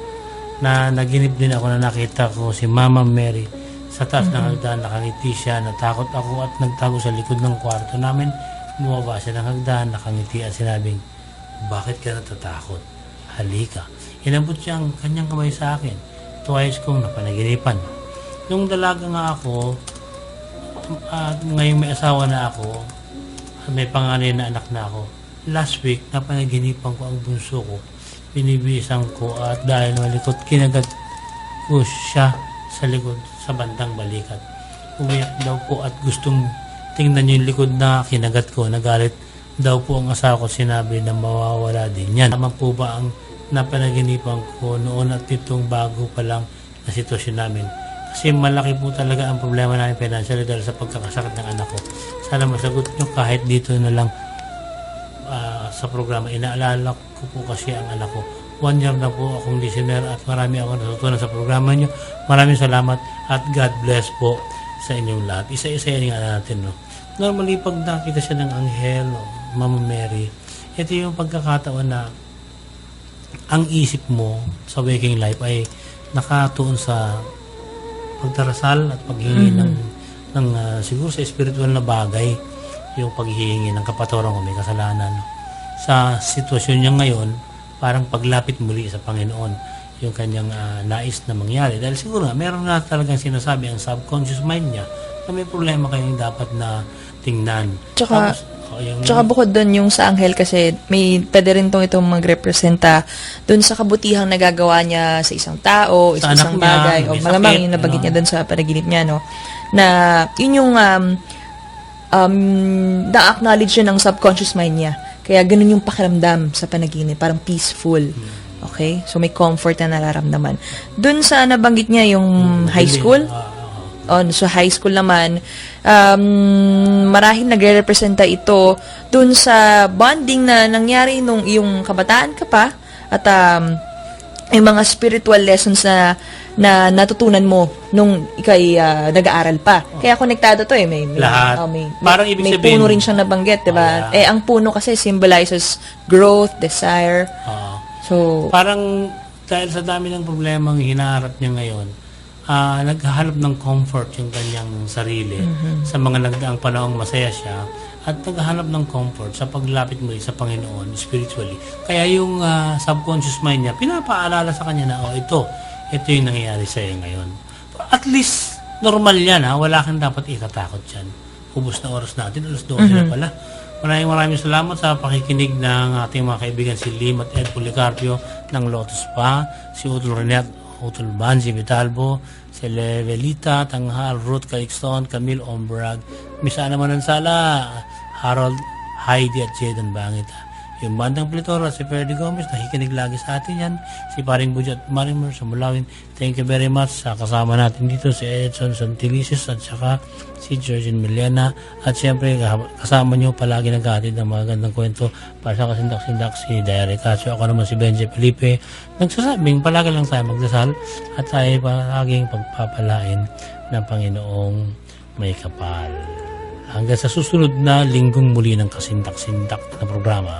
Na naginip din ako na nakita ko si Mama Mary sa taas ng hagdan, nakangiti siya, natakot ako at nagtago sa likod ng kwarto namin. Bumaba siya ng hagdan, nakangiti at sinabing, bakit ka natatakot? Halika. Inabot siya ang kanyang kamay sa akin. Twice kong napanaginipan. Nung dalaga nga ako, at ngayong may asawa na ako, at may panganay na anak na ako, last week, napanaginipan ko ang bunso ko. Binibisan ko at dahil malikot, kinagat ko siya sa likod sa bandang balikat. Umiyak daw po at gustong tingnan yung likod na kinagat ko. Nagalit daw po ang asawa ko, sinabi na mawawala din yan. Tama po ba ang napanaginipan ko noon at itong bago pa lang na sitwasyon namin? Kasi malaki po talaga ang problema namin financially dahil sa pagkakasakit ng anak ko. Sana masagot nyo kahit dito na lang sa programa. Inaalala ko po kasi ang anak ko. 1 year na po akong listener at marami akong natutunan sa programa nyo. Maraming salamat at God bless po sa inyong lahat. Isa-isa yan nga natin. No? Normally, pag nakita siya ng anghel, no, Mama Mary, ito yung pagkakataon na ang isip mo sa waking life ay nakatuon sa pagdarasal at paghingi ng siguro sa spiritual na bagay, yung paghihingi ng kapatawaran kung may kasalanan. Sa sitwasyon niya ngayon, parang paglapit muli sa Panginoon yung kanyang nais na mangyari. Dahil siguro nga, meron na talagang sinasabi ang subconscious mind niya na may problema kayong dapat na tingnan. Tsaka bukod doon yung sa anghel kasi may pwede rin itong magrepresenta doon sa kabutihang nagagawa niya sa isang tao, sa isang bagay. O malamang yung nabagit niya doon sa panaginip niya, no? Na yun yung na-acknowledge yun ng subconscious mind niya. Kaya ganun yung pakiramdam sa panaginip, parang peaceful. Okay? So may comfort na nararamdaman. Doon sa nabanggit niya yung high school, so high school naman, marahil nagre-representa ito doon sa bonding na nangyari nung iyong kabataan ka pa at yung mga spiritual lessons na natutunan mo nung ikay nag-aaral pa. Kaya konektado to eh. May parang ibig may sabihin, puno rin siyang nabanggit, diba? Ang puno kasi symbolizes growth, desire. So, parang dahil sa dami ng problemang hinaharap niya ngayon, naghahanap ng comfort yung kanyang sarili sa mga nagdaang panahong masaya siya at naghahanap ng comfort sa paglapit mo sa Panginoon spiritually. Kaya yung subconscious mind niya, pinapaalala sa kanya na, ito yung nangyayari sa iyo ngayon. At least, normal yan, wala kang dapat ikatakot dyan. Ubus na oras natin, alas 12 na pala. Maraming salamat sa pakikinig ng ating mga kaibigan si Lim at Ed Policarpio ng Lotus Spa, si Utol Renet, Utol Banzi Vitalbo, si Levelita, Tanghal, Ruth Calixton, Camille Ombrag, Misa naman ng Sala, Harold, Heidi at Jaden Bangita. Yung bandang Plitora, si Ferdy Gomez, nakikinig lagi sa atin yan. Si Paring Budget Marimer sa Mulawin. Thank you very much sa kasama natin dito, si Edson Santilisis at saka si Georgine Milena. At siyempre, kasama nyo palagi naghahatid ng mga gandang kwento para sa kasindak-sindak si Diary Casio. Ako naman si Benji Felipe. Nagsasabing palagi lang tayo magdasal at tayo palaging pagpapalain ng Panginoong may kapal. Hanggang sa susunod na linggong muli ng kasintak-sintak na programa.